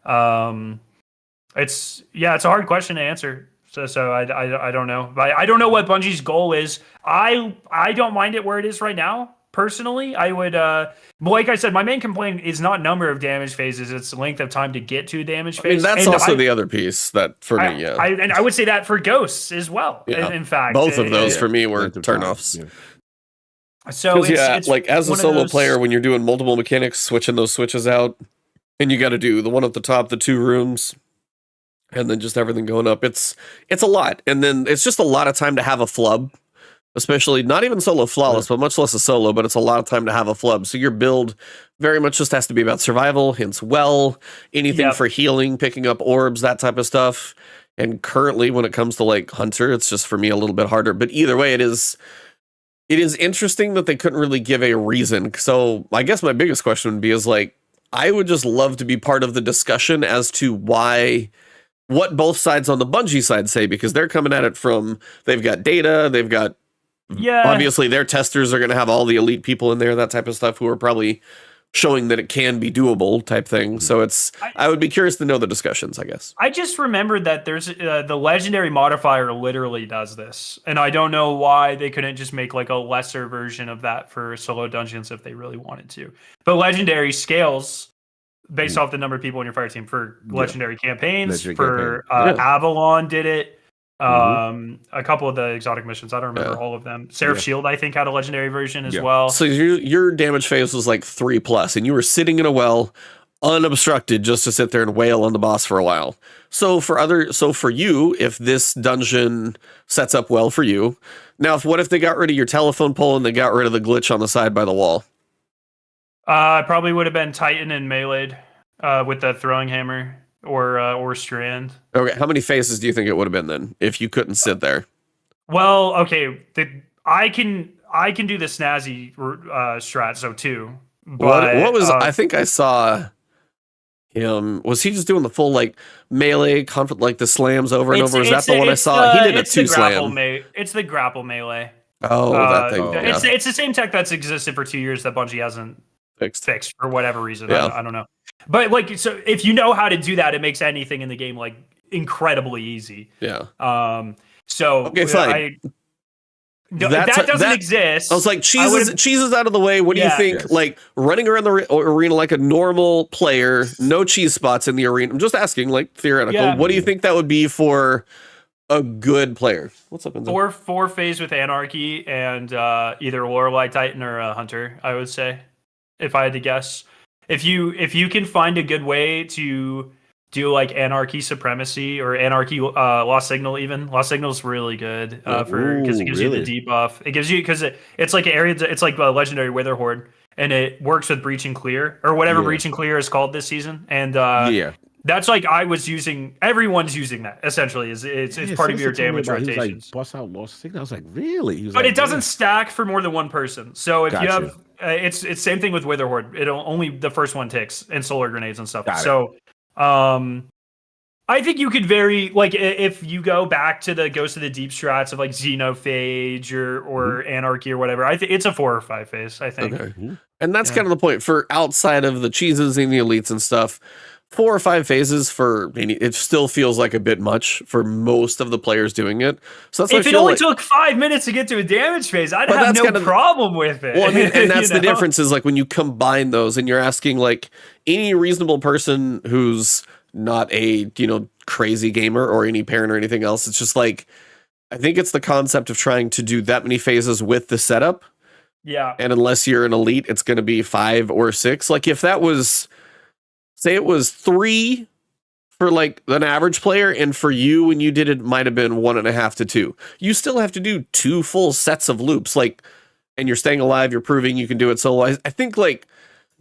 It's a hard question to answer. So I don't know. I don't know what Bungie's goal is. I don't mind it where it is right now. Personally, I would, like I said, my main complaint is not number of damage phases; it's the length of time to get to a damage phase. That's also the other piece that for me, yeah. And I would say that for Ghosts as well. Yeah. In fact, both of those for me were turnoffs. Yeah. So it's like as a solo player, when you're doing multiple mechanics, switching those switches out, and you got to do the one at the top, the 2 rooms, and then just everything going up. It's a lot, and then it's just a lot of time to have a flub. especially not even solo flawless, but much less a solo, but it's a lot of time to have a flub. So your build very much just has to be about survival, hence anything for healing, picking up orbs, that type of stuff. And currently when it comes to like Hunter, it's just for me a little bit harder. But either way, it is interesting that they couldn't really give a reason. So I guess my biggest question would be is like, I would just love to be part of the discussion as to what both sides on the Bungie side say, because they're coming at it from, they've got data, they've got, obviously their testers are going to have all the elite people in there, that type of stuff, who are probably showing that it can be doable type thing. So I would be curious to know the discussions, I guess. I just remembered that there's the legendary modifier literally does this. And I don't know why they couldn't just make like a lesser version of that for solo dungeons if they really wanted to. But legendary scales based off the number of people in your fire team for legendary campaigns. Avalon did it. A couple of the exotic missions, I don't remember all of them. Seraph Shield, I think, had a legendary version as well. So your damage phase was like 3+, and you were sitting in a well unobstructed just to sit there and wail on the boss for a while. So for you, if this dungeon sets up well for you, now what if they got rid of your telephone pole and they got rid of the glitch on the side by the wall? Probably would have been Titan and Melee'd with the throwing hammer. Or Strand. Okay, how many phases do you think it would have been then if you couldn't sit there? Well, okay, I can do the snazzy strat, so 2. But what was I think I saw him? Was he just doing the full like melee conflict, like the slams over and over? Is that the one I saw? He did a 2 slam. It's the grapple melee. Oh, that thing. It's the same tech that's existed for 2 years that Bungie hasn't fixed for whatever reason. I don't know. But like, so if you know how to do that, it makes anything in the game like incredibly easy. Yeah. So okay, fine. That doesn't exist. I was like, cheese is out of the way. What do you think? Yes. Like running around the arena like a normal player, no cheese spots in the arena. I'm just asking, like theoretical. Yeah. What do you think that would be for a good player? What's up, Enzo? 4 phase with Anarchy and either Lorelei Titan or a Hunter, I would say, if I had to guess. If you can find a good way to do like Anarchy Supremacy or Anarchy Lost Signal, even Lost Signal is really good because it gives you the debuff. It gives you because it's like an area. It's like a legendary Wither Horde, and it works with Breach and Clear or whatever Breach and Clear is called this season. And that's like I was using. Everyone's using that essentially. It's part of your damage rotations. Like, bust out Lost Signal. I was like, really? But it doesn't stack for more than one person. So if you have it's same thing with Wither Horde. It only the first one ticks and solar grenades and stuff. So I think you could if you go back to the Ghost of the Deep strats of like Xenophage or Anarchy or whatever, I think it's a 4 or 5 phase, I think. Okay. And that's kind of the point for outside of the cheeses and the elites and stuff. 4 or 5 phases it still feels like a bit much for most of the players doing it. So that's if it only took 5 minutes to get to a damage phase, I'd have no problem with it. Well, I mean, and that's the difference is like when you combine those and you're asking like any reasonable person who's not a crazy gamer or any parent or anything else. It's just like I think it's the concept of trying to do that many phases with the setup. Yeah. And unless you're an elite, it's going to be 5 or 6. Like if that was. Say it was 3 for like an average player, and for you when you did it might have been 1.5 to 2. You still have to do 2 full sets of loops, like, and you're staying alive. You're proving you can do it solo. I think like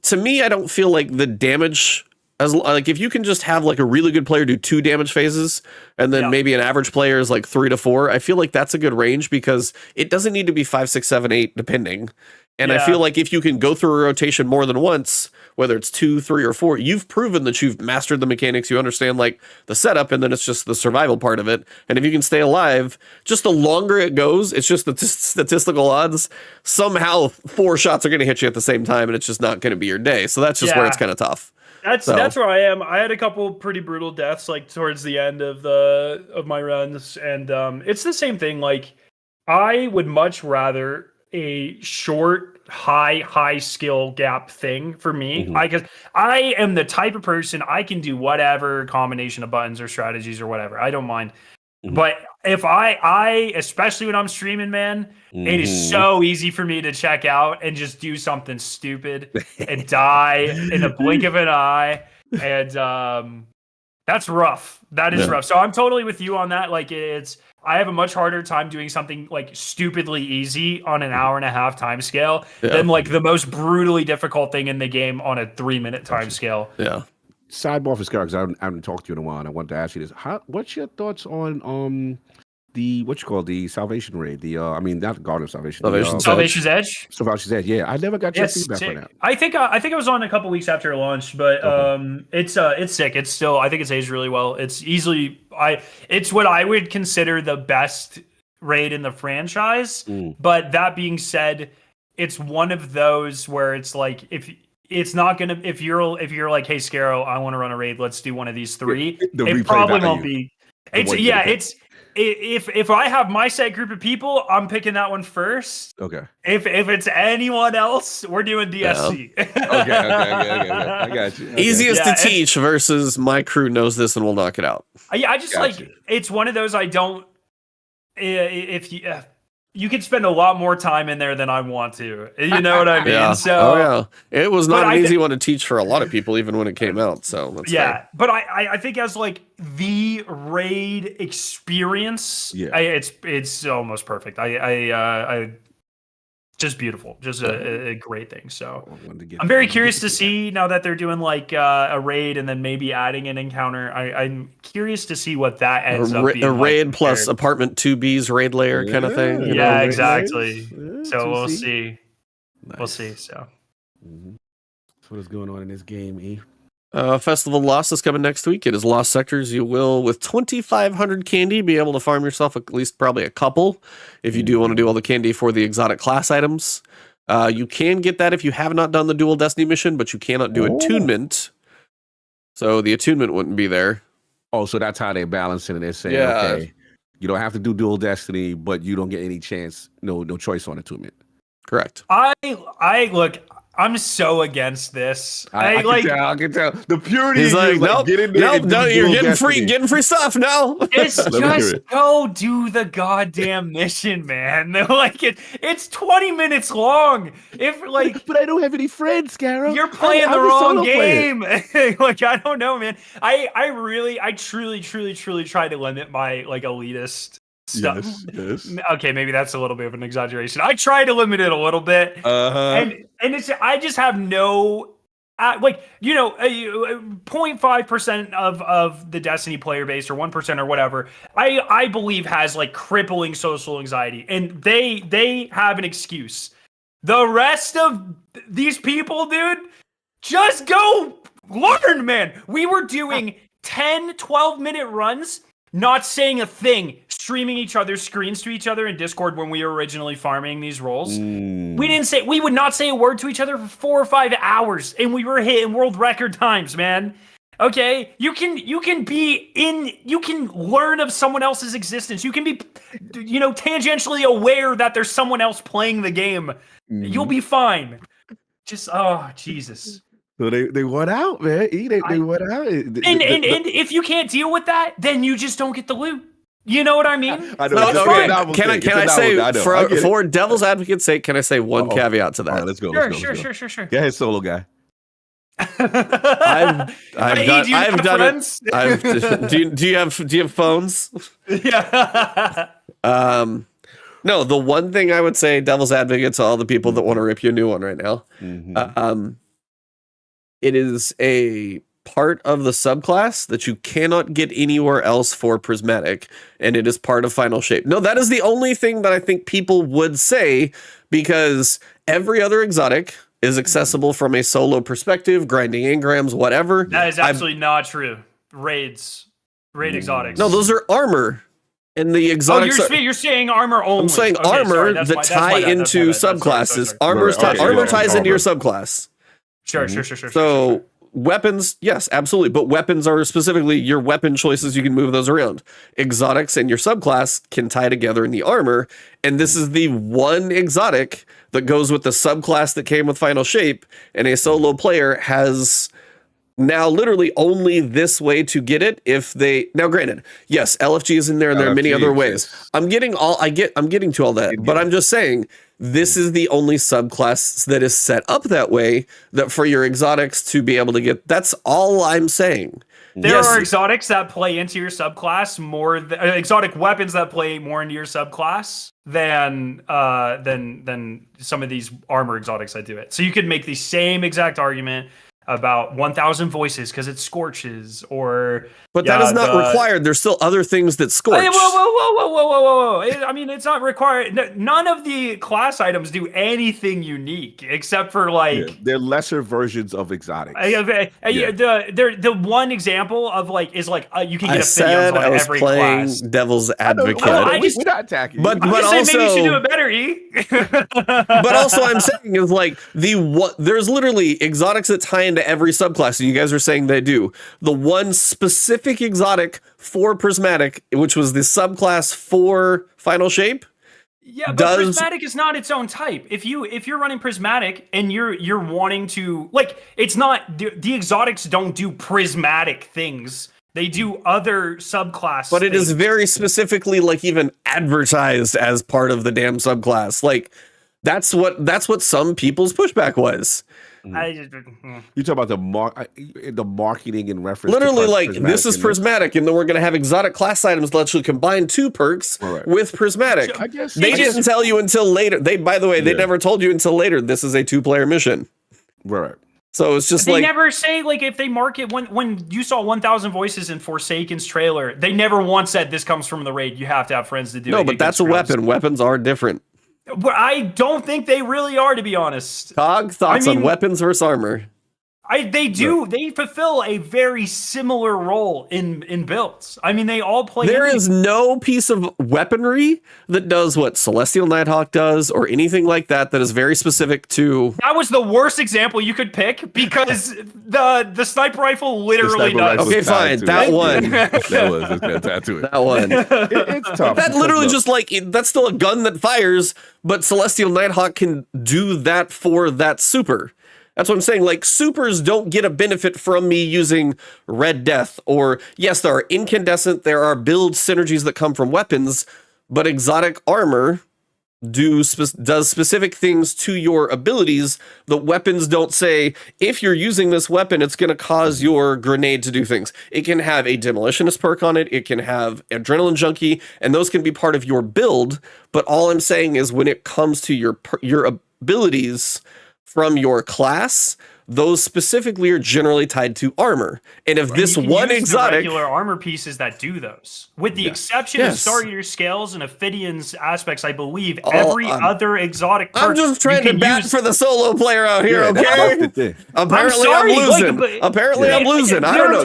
to me, I don't feel like the damage as like if you can just have like a really good player do 2 damage phases, and then maybe an average player is like 3 to 4. I feel like that's a good range because it doesn't need to be 5, 6, 7, 8 depending. And I feel like if you can go through a rotation more than once, whether it's 2, 3, or 4, you've proven that you've mastered the mechanics. You understand like the setup, and then it's just the survival part of it. And if you can stay alive, just the longer it goes, it's just the statistical odds. Somehow 4 shots are going to hit you at the same time, and it's just not going to be your day. So that's just where it's kind of tough. That's where I am. I had a couple pretty brutal deaths like towards the end of my runs, and it's the same thing. Like I would much rather a short, high skill gap thing for me. Because I am the type of person I can do whatever combination of buttons or strategies or whatever. I don't mind. But if I especially when I'm streaming, man, it is so easy for me to check out and just do something stupid and die in the blink of an eye. And that's rough. That is rough. So I'm totally with you on that. Like I have a much harder time doing something like stupidly easy on an hour and a half time scale than like the most brutally difficult thing in the game on a 3-minute time scale. Yeah. Sidebar for Scar, because I haven't talked to you in a while, and I wanted to ask you this: what's your thoughts on the Salvation raid? Not the Garden of Salvation. Salvation's Edge. Salvation's Edge. Yeah, I never got your feedback on that. I think it was on a couple weeks after launch, but it's sick. It's still, I think it's aged really well. It's it's what I would consider the best raid in the franchise. But that being said, it's one of those where it's like if you're like, hey Scarrow, I want to run a raid, let's do one of these 3. It probably won't be. If I have my set group of people, I'm picking that one first. Okay. If it's anyone else, we're doing DSC. Okay. I got you. Easiest to teach versus my crew knows this and will knock it out. I just it's one of those I don't. If you could spend a lot more time in there than I want to. You know what I mean? Yeah. So, it was not an easy one to teach for a lot of people, even when it came out. So that's fair. But I think as like the raid experience, it's almost perfect. I just beautiful, just a great thing. So I'm very curious to see now that they're doing like a raid and then maybe adding an encounter. I'm curious to see what that ends up being. A raid plus apartment 2B's raid layer kind of thing. Yeah, exactly. So we'll see. Nice. We'll see. So that's what is going on in this game, E. Festival Lost is coming next week. It is Lost Sectors. You will, with 2,500 candy, be able to farm yourself at least probably a couple if you do want to do all the candy for the exotic class items. You can get that if you have not done the Dual Destiny mission, but you cannot do attunement. So the attunement wouldn't be there. Oh, so that's how they're balancing it. They're saying, okay, you don't have to do Dual Destiny, but you don't get any chance, no choice on attunement. Correct. Look, I'm so against this. I can tell. The purity is like, nope, get in there. No, you're getting free stuff now. It's just go do the goddamn mission, man. Like it's 20 minutes long. But I don't have any friends, Scarrow. You're playing the wrong game. Like I don't know, man. I truly try to limit my like elitist stuff. Yes. Okay, maybe that's a little bit of an exaggeration. I try to limit it a little bit, and it's I just have no 0.5% of the Destiny player base or 1% or whatever. I believe has like crippling social anxiety, and they have an excuse. The rest of these people, dude, just go learn, man. We were doing 10, 12-minute runs. Not saying a thing, streaming each other's screens to each other in Discord when we were originally farming these roles. We would not say a word to each other for 4 or 5 hours, and we were hitting world record times, man. Okay, you can learn of someone else's existence. You can be, tangentially aware that there's someone else playing the game. You'll be fine. Just Jesus. So they went out, man. They went out. And if you can't deal with that, then you just don't get the loot. You know what I mean? I know. Can I say, for devil's advocate's sake, can I say one caveat to that? All right, let's go. Sure. Go ahead, solo guy. I've done it. Do you have phones? Yeah. No, the one thing I would say, devil's advocate to all the people that want to rip you a new one right now. It is a part of the subclass that you cannot get anywhere else for Prismatic, and it is part of Final Shape. No, that is the only thing that I think people would say, because every other exotic is accessible from a solo perspective, grinding engrams, whatever. That is absolutely not true. Raid exotics. No, those are armor. And the exotics. You're saying armor only. I'm saying armor that tie into subclasses. Armor ties into your subclass. Sure. So weapons, yes, absolutely. But weapons are specifically your weapon choices. You can move those around. Exotics and your subclass can tie together in the armor. And this is the one exotic that goes with the subclass that came with Final Shape. And a solo player has now literally only this way to get it. Now granted, yes, LFG is in there and there are many other ways. I'm getting to all that, but I'm just saying this is the only subclass that is set up that way, that for your exotics to be able to get. That's all I'm saying. There are exotics that play into your subclass more exotic weapons that play more into your subclass than some of these armor exotics that do it. So you could make the same exact argument about 1,000 voices because it scorches, but that is not required. There's still other things that scorch. Hey, whoa! I mean, it's not required. None of the class items do anything unique except for they're lesser versions of exotics. The one example of is you can get affiliates on every class. Devil's advocate. We're not attacking. But also, maybe you should do it better, E. But also, I'm saying is there's literally exotics that tie into every subclass, and you guys are saying they do. The one specific exotic for Prismatic, which was the subclass for Final Shape. Yeah, but Prismatic is not its own type. If you're running Prismatic and you're wanting to it's not the exotics don't do prismatic things. They do other subclass But things. It is very specifically even advertised as part of the damn subclass. That's what some people's pushback was. You talk about the marketing and reference. Literally, this is Prismatic, and then we're going to have exotic class items that actually combine 2 perks with Prismatic. I guess they didn't tell you until later. They never told you until later. This is a 2-player mission. Right. So it's just they never say if they market when you saw 1,000 voices in Forsaken's trailer, they never once said this comes from the raid. You have to have friends to do it. No, but that's a weapon. Weapons are different. But I don't think they really are, to be honest. Cog, thoughts on weapons versus armor? They do. Right. They fulfill a very similar role in builds. I mean, they all play. There is no piece of weaponry that does what Celestial Nighthawk does or anything like that is very specific to. That was the worst example you could pick because the sniper rifle literally does. Okay, fine. That one. That one. It's tough. That literally just that's still a gun that fires, but Celestial Nighthawk can do that for that super. That's what I'm saying. Supers don't get a benefit from me using Red Death. Or, yes, there are incandescent, there are build synergies that come from weapons, but exotic armor does specific things to your abilities that weapons don't say, if you're using this weapon, it's going to cause your grenade to do things. It can have a demolitionist perk on it, it can have adrenaline junkie, and those can be part of your build, but all I'm saying is when it comes to your abilities from your class, those specifically are generally tied to armor. And if this one exotic regular armor pieces that do those, with the exception of Star-Eater Scales and Ophidian's aspects, I believe every other exotic perk I'm just trying to bat for the solo player out here, okay? Apparently I'm losing. I'm losing. I don't know.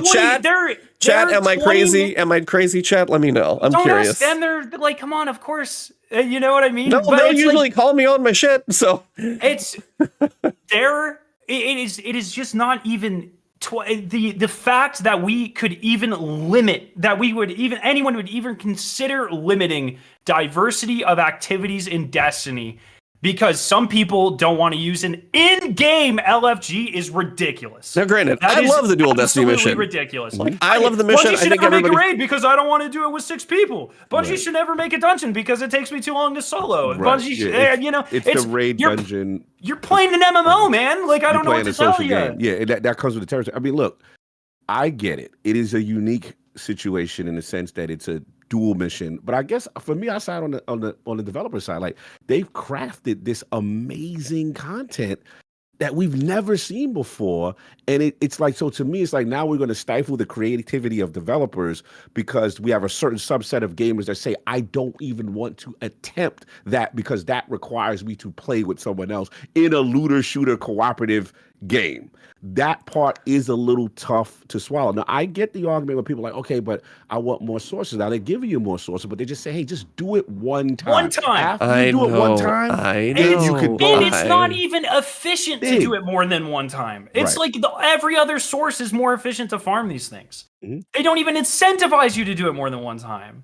Chat, am I crazy? Am I crazy, chat? Let me know. I'm curious. Don't ask them. They're come on, of course. You know what I mean? No, they usually call me on my shit, so. It's there. It is just not even the fact that we could even limit, that anyone would even consider limiting diversity of activities in Destiny because some people don't want to use an in-game LFG is ridiculous. Now, granted, I love the dual Destiny mission. Ridiculous. I love the mission. Bungie should never make a raid because I don't want to do it with 6 people. Bungie should never make a dungeon because it takes me too long to solo. Right. Bungie, it's the raid dungeon. You're playing an MMO, man. I don't know what to tell you. Game. Yeah, that comes with the territory. I mean, look, I get it. It is a unique situation in the sense that it's a dual mission, but I guess for me, I side on the developer side. They've crafted this amazing content that we've never seen before, and it's so to me, it's now we're going to stifle the creativity of developers because we have a certain subset of gamers that say I don't even want to attempt that because that requires me to play with someone else in a looter shooter cooperative game. That part is a little tough to swallow. Now, I get the argument where people are okay, but I want more sources. Now, they give you more sources, but they just say, hey, just do it one time. One time. After you do it one time, I know. And it's not even efficient to do it more than one time. It's every other source is more efficient to farm these things. Mm-hmm. They don't even incentivize you to do it more than one time.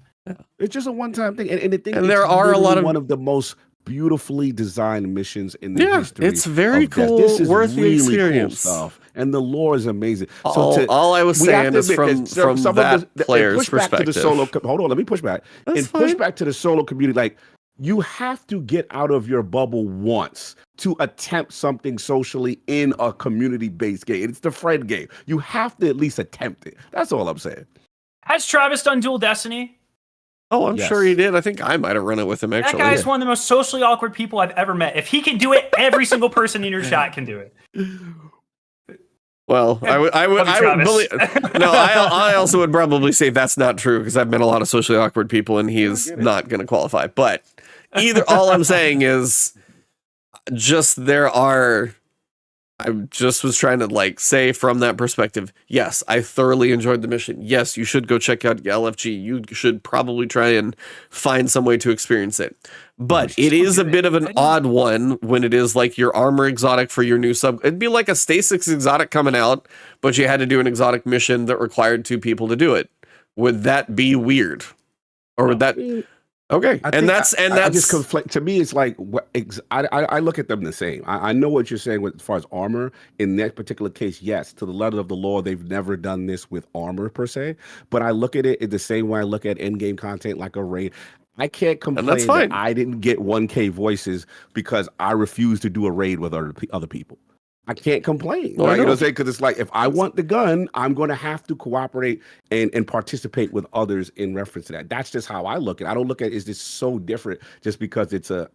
It's just a one-time thing. And the thing and there are a lot of one of the most beautifully designed missions in the history. It's very cool, this is worth really the experience. Cool stuff. And the lore is amazing. All I was saying is from that player's perspective. Hold on, let me push back. Push back to the solo community. you have to get out of your bubble once to attempt something socially in a community-based game. It's the friend game. You have to at least attempt it. That's all I'm saying. Has Travis done Dual Destiny? Oh, I'm sure he did. I think I might have run it with him, actually. That guy is one of the most socially awkward people I've ever met. If he can do it, every single person in your chat can do it. Well, I would believe. No, I also would probably say that's not true because I've met a lot of socially awkward people, and he is not going to qualify. But all I'm saying is, I just was trying to say from that perspective. Yes, I thoroughly enjoyed the mission. Yes, you should go check out LFG. You should probably try and find some way to experience it. But it is a bit of an odd one when it is like your armor exotic for your new sub. It'd be like a Stasis exotic coming out, but you had to do an exotic mission that required 2 people to do it. Would that be weird? Or would that... Okay, I just conflict. To me, it's like I look at them the same. I know what you're saying as far as armor. In that particular case, yes, to the letter of the law, they've never done this with armor per se. But I look at it in the same way I look at in-game content like a raid. I can't complain that I didn't get 1K voices because I refused to do a raid with other people. I can't complain. Right? You know what I'm saying? Because it's like, if I want the gun, I'm going to have to cooperate and participate with others in reference to that. That's just how I look at it. I don't look at it as this so different just because it's a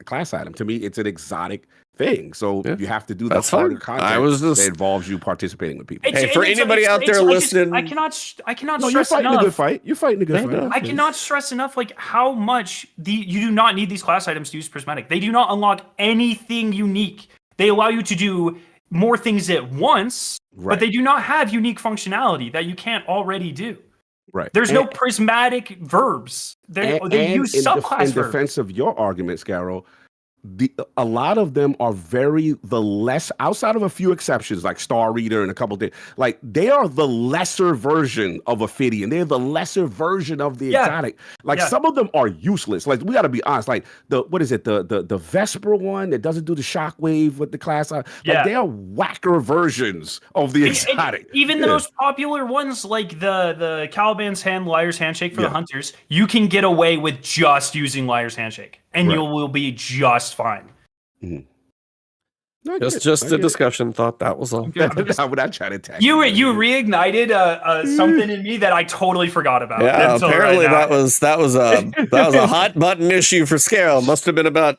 class item. To me, it's an exotic thing. So you have to do the harder content that involves you participating with people. Hey, for anybody out there listening, I cannot stress you're fighting enough. A good fight. You're fighting a good fight. I cannot stress enough how much you do not need these class items to use Prismatic. They do not unlock anything unique. They allow you to do more things at once, but they do not have unique functionality that you can't already do. Right. There's no prismatic verbs. They use subclass verbs. In defense of your argument, Scarrow, a lot of them are the less, outside of a few exceptions like Star Reader and a couple of things, like they are the lesser version of Ophidian. They're the lesser version of the exotic. Like some of them are useless. Like we got to be honest. Like the Vesper one that doesn't do the shockwave with the class. Like they are whacker versions of the exotic. Even the most popular ones, like the Caliban's Hand, Liar's Handshake for the Hunters, you can get away with just using Liar's Handshake. And you will be just fine. Mm-hmm. Just a discussion thought. That was all. How would I try to attack you reignited something in me that I totally forgot about. Yeah, apparently that was a hot button issue for Scarrow. Must have been about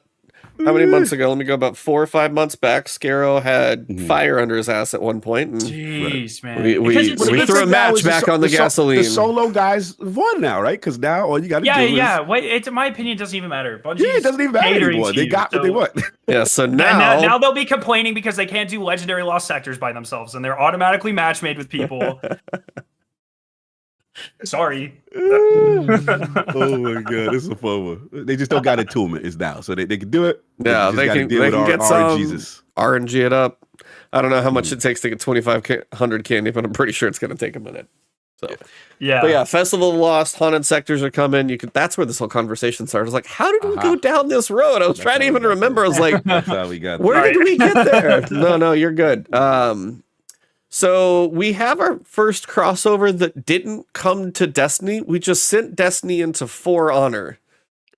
how many months ago? Let me go about 4 or 5 months back. Scarrow had fire under his ass at one point. And jeez, man. We threw a match back on the gasoline. The solo guys won now, right? Because now all you got to do is... Yeah. Wait, in my opinion, it doesn't even matter. It doesn't even matter anymore. They got what they want. Yeah, so now they'll be complaining because they can't do legendary lost sectors by themselves, and they're automatically match made with people. Sorry. Oh my god, it's a fun one. They just don't got attunement. It's now, so they can do it. Yeah, they can get some RNG it up. I don't know how much it takes to get 2,500 candy, but I'm pretty sure it's going to take a minute. So but yeah, Festival of the Lost, haunted sectors are coming. That's where this whole conversation started. I was like, how did we go down this road? I was trying to even remember. I was like, where did we get there? No, you're good. So we have our first crossover that didn't come to Destiny. We just sent Destiny into For Honor.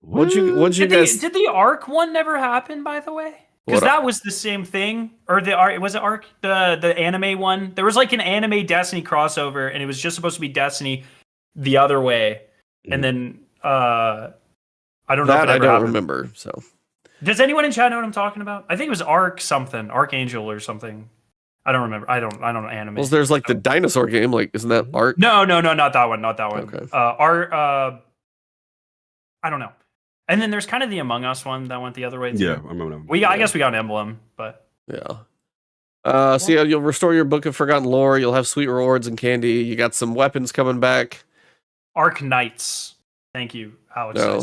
What'd you guys? Did the Arc one never happen, by the way? Because that was the same thing. Or was it Arc? The anime one? There was like an anime Destiny crossover, and it was just supposed to be Destiny the other way. And then I don't know if it ever happened. Remember. So does anyone in chat know what I'm talking about? I think it was Arc something, Archangel or something. I don't remember. I don't know anime. Well, there's like the dinosaur game. Like, isn't that Arc? No, not that one. Okay. I don't know. And then there's kind of the Among Us one that went the other way too. Yeah, I remember. I guess we got an emblem, but yeah. So you'll restore your Book of Forgotten Lore. You'll have sweet rewards and candy. You got some weapons coming back. Arc Knights. Thank you, Alex. No.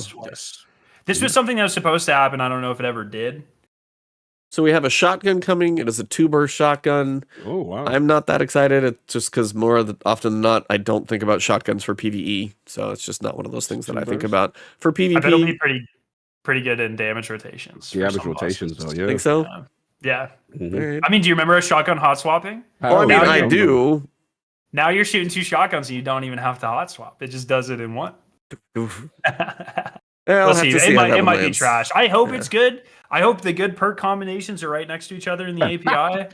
This was something that was supposed to happen. I don't know if it ever did. So we have a shotgun coming. It is a 2-burst shotgun. Oh, wow. I'm not that excited. It's just because often than not, I don't think about shotguns for PvE. So it's just not one of those things that I think about. For PvP, I bet it'll be pretty good in damage rotations. Damage rotations, though, yeah. Think so? Yeah. Mm-hmm. I mean, do you remember a shotgun hot swapping? Well, I mean, I do. Now you're shooting 2 shotguns and you don't even have to hot swap. It just does it in one. I'll Let's have see. to see It how that might be lands. trash. I hope it's good. I hope the good perk combinations are right next to each other in the API.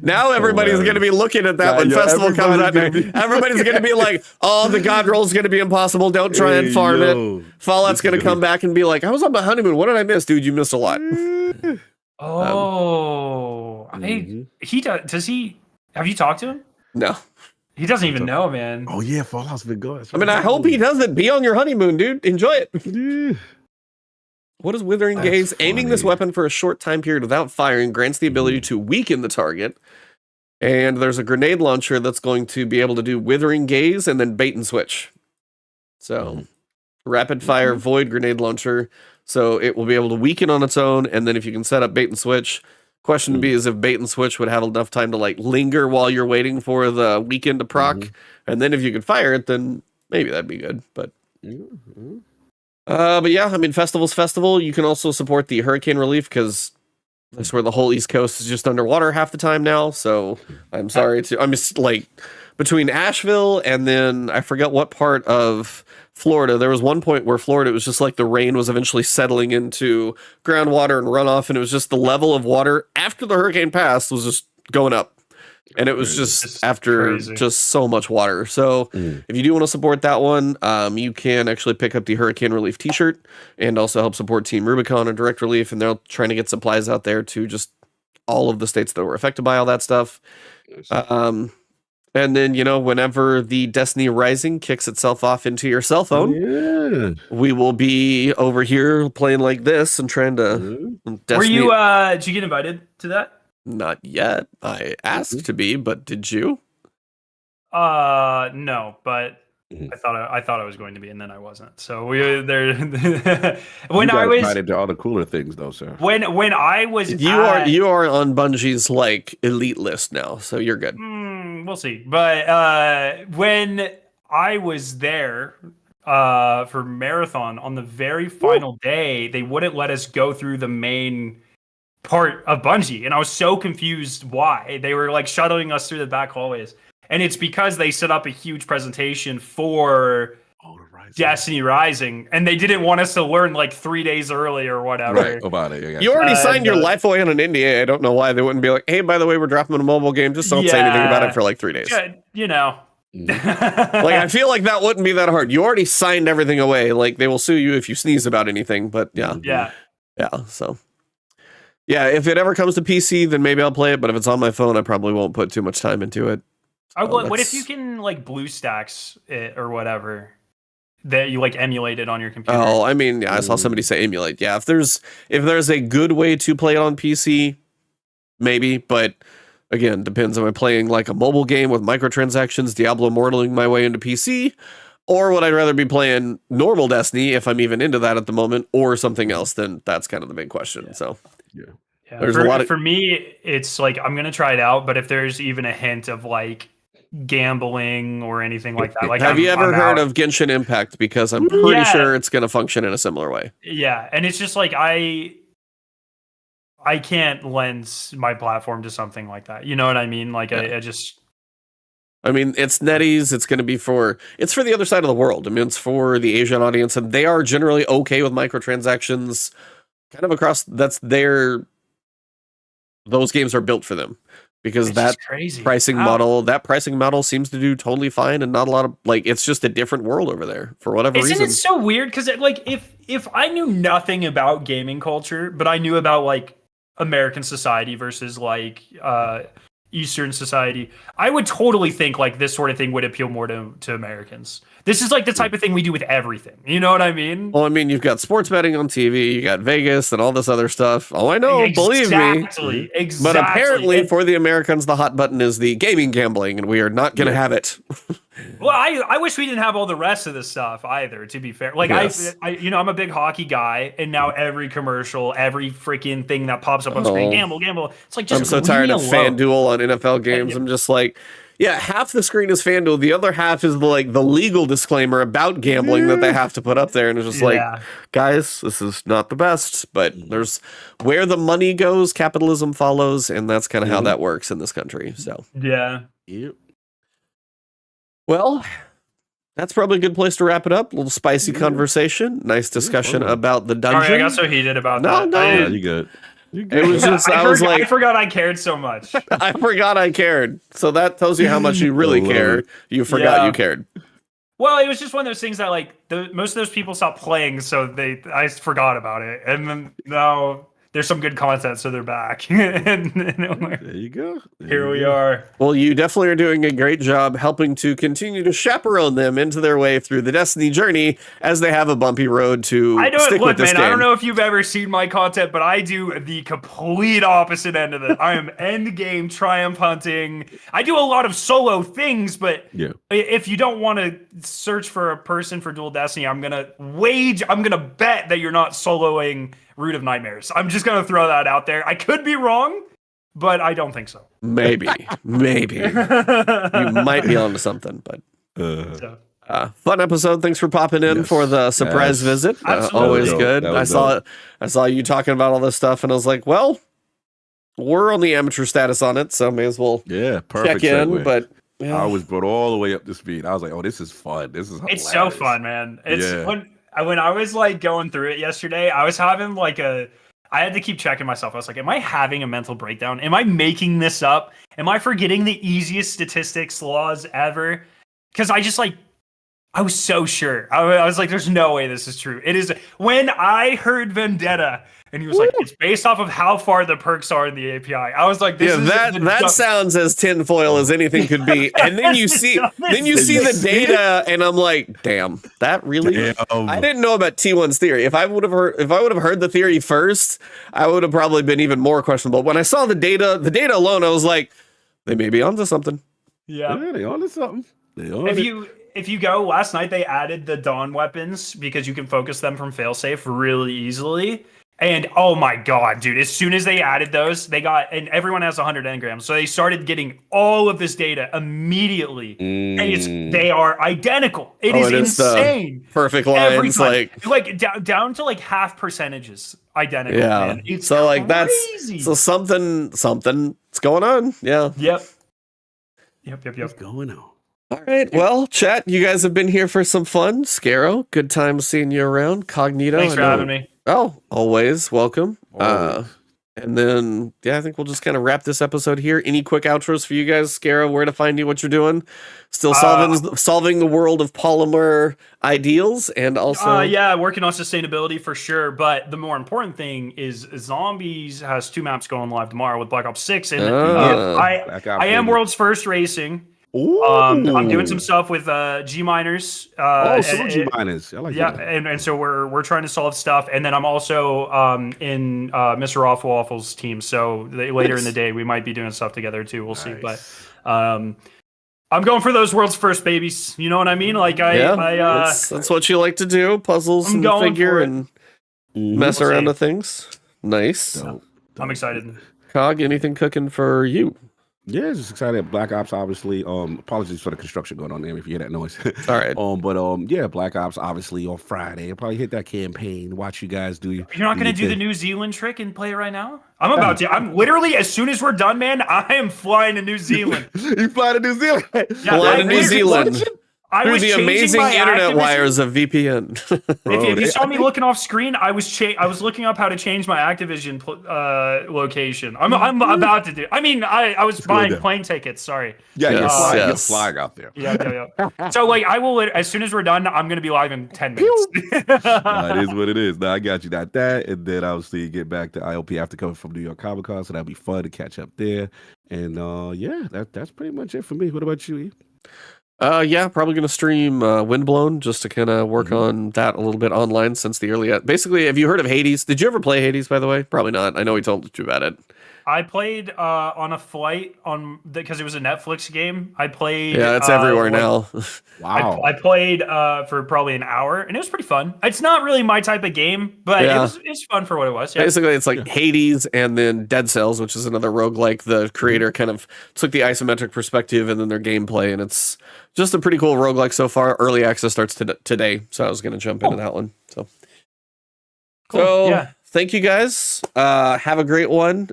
Now everybody's going to be looking at that when Festival comes out. Everybody's going to be like, oh, the God roll is going to be impossible. Don't try and farm it. Fallout's going to come back and be like, I was on my honeymoon. What did I miss? Dude, you missed a lot. He does he have you talked to him? No. He doesn't even know, man. Oh yeah, Fallout's been going. I mean, I hope he doesn't. Be on your honeymoon, dude. Enjoy it. What is Withering Gaze? Funny. Aiming this weapon for a short time period without firing grants the ability to weaken the target. And there's a grenade launcher that's going to be able to do Withering Gaze and then bait and switch. So, rapid fire void grenade launcher. So it will be able to weaken on its own. And then if you can set up bait and switch, question to be is if bait and switch would have enough time to like linger while you're waiting for the weekend to proc. And then if you could fire it, then maybe that'd be good. But yeah, I mean, Festival's Festival. You can also support the hurricane relief because that's where the whole East Coast is just underwater half the time now. So I'm sorry I'm just like between Asheville and then I forgot what part of Florida. There was one point where Florida, it was just like the rain was eventually settling into groundwater and runoff. And it was just the level of water after the hurricane passed was just going up. And it was just after just so much water. So if you do want to support that one, you can actually pick up the Hurricane Relief t-shirt and also help support Team Rubicon and Direct Relief. And they're trying to get supplies out there to just all of the states that were affected by all that stuff. And then, you know, whenever the Destiny Rising kicks itself off into your cell phone, we will be over here playing like this and trying to... Did you get invited to that? Not yet. I asked to be, but did you? No, but I thought I was going to be, and then I wasn't. So we there. When I was invited to all the cooler things, though, sir. When I was, you are on Bungie's like elite list now, so you're good. We'll see. But when I was there for Marathon on the very final day, they wouldn't let us go through the main part of Bungie, and I was so confused why they were like shuttling us through the back hallways. And it's because they set up a huge presentation for Destiny Rising, and they didn't want us to learn like 3 days early or whatever. Right, about it. You already signed your life away on an NDA. I don't know why they wouldn't be like, hey, by the way, we're dropping a mobile game. Just don't say anything about it for like 3 days. You know. Like, I feel like that wouldn't be that hard. You already signed everything away. Like, they will sue you if you sneeze about anything, but yeah. So yeah, if it ever comes to PC, then maybe I'll play it. But if it's on my phone, I probably won't put too much time into it. What if you can like BlueStacks it or whatever that you like emulate it on your computer? Oh, I mean, I saw somebody say emulate. Yeah, if there's a good way to play it on PC, maybe. But again, depends. Am I playing like a mobile game with microtransactions, Diablo Immortaling my way into PC? Or would I rather be playing normal Destiny if I'm even into that at the moment, or something else? Then that's kind of the big question. So there's a lot for me. It's like I'm gonna try it out, but if there's even a hint of like gambling or anything like that, like have you ever heard of Genshin Impact? Because I'm pretty sure it's gonna function in a similar way. Yeah, and it's just like I can't lend my platform to something like that. You know what I mean? Like I mean, it's NetEase. It's going to be for the other side of the world. I mean, it's for the Asian audience, and they are generally okay with microtransactions kind of across. Those games are built for them because that pricing model seems to do totally fine, and not a lot of like, it's just a different world over there for whatever reason. Isn't it so weird? Because like, if I knew nothing about gaming culture, but I knew about like American society versus like, Eastern society, I would totally think like this sort of thing would appeal more to Americans. This is like the type of thing we do with everything. You know what I mean? Well, I mean, you've got sports betting on TV, you got Vegas and all this other stuff. Oh, I know, believe me. Exactly. But apparently for the Americans, the hot button is the gaming gambling, and we are not going to have it. Well, I wish we didn't have all the rest of this stuff either, to be fair. Like, I you know, I'm a big hockey guy, and now every commercial, every freaking thing that pops up on screen, gamble. It's like, just I'm so tired of FanDuel on NFL games. I'm just like, yeah, half the screen is FanDuel. The other half is the legal disclaimer about gambling that they have to put up there. And it's just like, guys, this is not the best, but there's where the money goes, capitalism follows. And that's kind of how that works in this country. So, yeah. Well, that's probably a good place to wrap it up. A little spicy conversation, nice discussion about the dungeon. Sorry, I got so heated about that. No, you good. It was just I forgot I cared so much. I forgot I cared. So that tells you how much you really care. You forgot you cared. Well, it was just one of those things that like most of those people stopped playing, so I forgot about it, and then now there's some good content, so they're back. And there you go. Here we are. Well, you definitely are doing a great job helping to continue to chaperone them into their way through the Destiny journey as they have a bumpy road to stick with this game. I don't know if you've ever seen my content, but I do the complete opposite end of it. I am end game triumph hunting. I do a lot of solo things, but if you don't want to search for a person for Dual Destiny, I'm gonna bet that you're not soloing Root of Nightmares. I'm just going to throw that out there. I could be wrong, but I don't think so. Maybe. You might be onto something, but fun episode. Thanks for popping in for the surprise visit. Always good. I saw you talking about all this stuff, and I was like, well, we're on the amateur status on it, so may as well perfect check in. Segue. But I was brought all the way up to speed. I was like, oh, this is fun. This is hilarious. It's so fun, man. When I was like going through it yesterday, I was having I had to keep checking myself. I was like, am I having a mental breakdown? Am I making this up? Am I forgetting the easiest statistics laws ever? Because I was so sure. I was like, there's no way this is true. It is. When I heard Vendetta, and he was like, it's based off of how far the perks are in the API. I was like, that sounds as tinfoil as anything could be. And then you see the data, and I'm like, damn, that really? I didn't know about T1's theory. If I would have heard the theory first, I would have probably been even more questionable. When I saw the data alone, I was like, they may be onto something. Yeah, they onto something. If you go last night, they added the Dawn weapons because you can focus them from failsafe really easily. And oh my god, dude, as soon as they added those, and everyone has 100 engrams. So they started getting all of this data immediately. And they are identical. It is insane. Perfect lines. Down to like half percentages identical. Yeah. Man. It's so crazy. That's something's going on. Yeah. Yep. What's going on? All right. Well, chat, you guys have been here for some fun. Scaro, good time seeing you around. Cognito. Thanks for having me. Oh, always welcome. And then, I think we'll just kind of wrap this episode here. Any quick outros for you guys, Scaro, where to find you, what you're doing? Still solving the world of polymer ideals, and also... working on sustainability for sure. But the more important thing is Zombies has 2 maps going live tomorrow with Black Ops 6. And I am world's first racing. I'm doing some stuff with G miners. G miners. I like that. And so we're trying to solve stuff, and then I'm also in Mr. Waffle's team. So later in the day we might be doing stuff together too. We'll see. But I'm going for those world's first babies. You know what I mean? Like that's what you like to do: puzzles and figure and mess around with things. Nice. I'm excited. Cog, anything cooking for you? Yeah, just excited. Black Ops, obviously. Apologies for the construction going on there if you hear that noise. All right. Black Ops, obviously on Friday. I'll probably hit that campaign. Watch you guys do. You're not going to do the New Zealand trick and play it right now? I'm literally, as soon as we're done, man, I am flying to New Zealand. You flying to New Zealand? Flying to New Zealand. Through the amazing internet wires of VPN. If you saw me looking off screen, I was looking up how to change my Activision location. I'm about to do. I mean, I was buying plane tickets. Sorry. Yeah, you're flying out there. Yeah. So I will, as soon as we're done, I'm gonna be live in 10 minutes. It is what it is. I got you. That, and then obviously get back to IOP after coming from New York Comic Con, so that'll be fun to catch up there. And that's pretty much it for me. What about you, E? Probably going to stream Windblown just to kind of work on that a little bit online since the early... Basically, have you heard of Hades? Did you ever play Hades, by the way? Probably not. I know he told you about it. I played on a flight because it was a Netflix game. I played... Yeah, it's everywhere now. Wow. I played for probably an hour, and it was pretty fun. It's not really my type of game, but it's fun for what it was. Yeah. Basically, it's like Hades and then Dead Cells, which is another roguelike. The creator kind of took the isometric perspective and then their gameplay, and it's just a pretty cool roguelike so far. Early access starts today, so I was going to jump into that one. So, cool. thank you guys. Have a great one.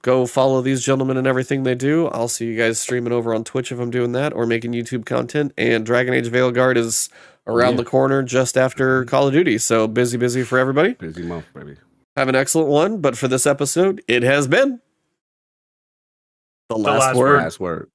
Go follow these gentlemen and everything they do. I'll see you guys streaming over on Twitch if I'm doing that or making YouTube content. And Dragon Age Veilguard is around the corner just after Call of Duty. So busy for everybody. Busy month, baby. Have an excellent one. But for this episode, it has been the last word. Last word.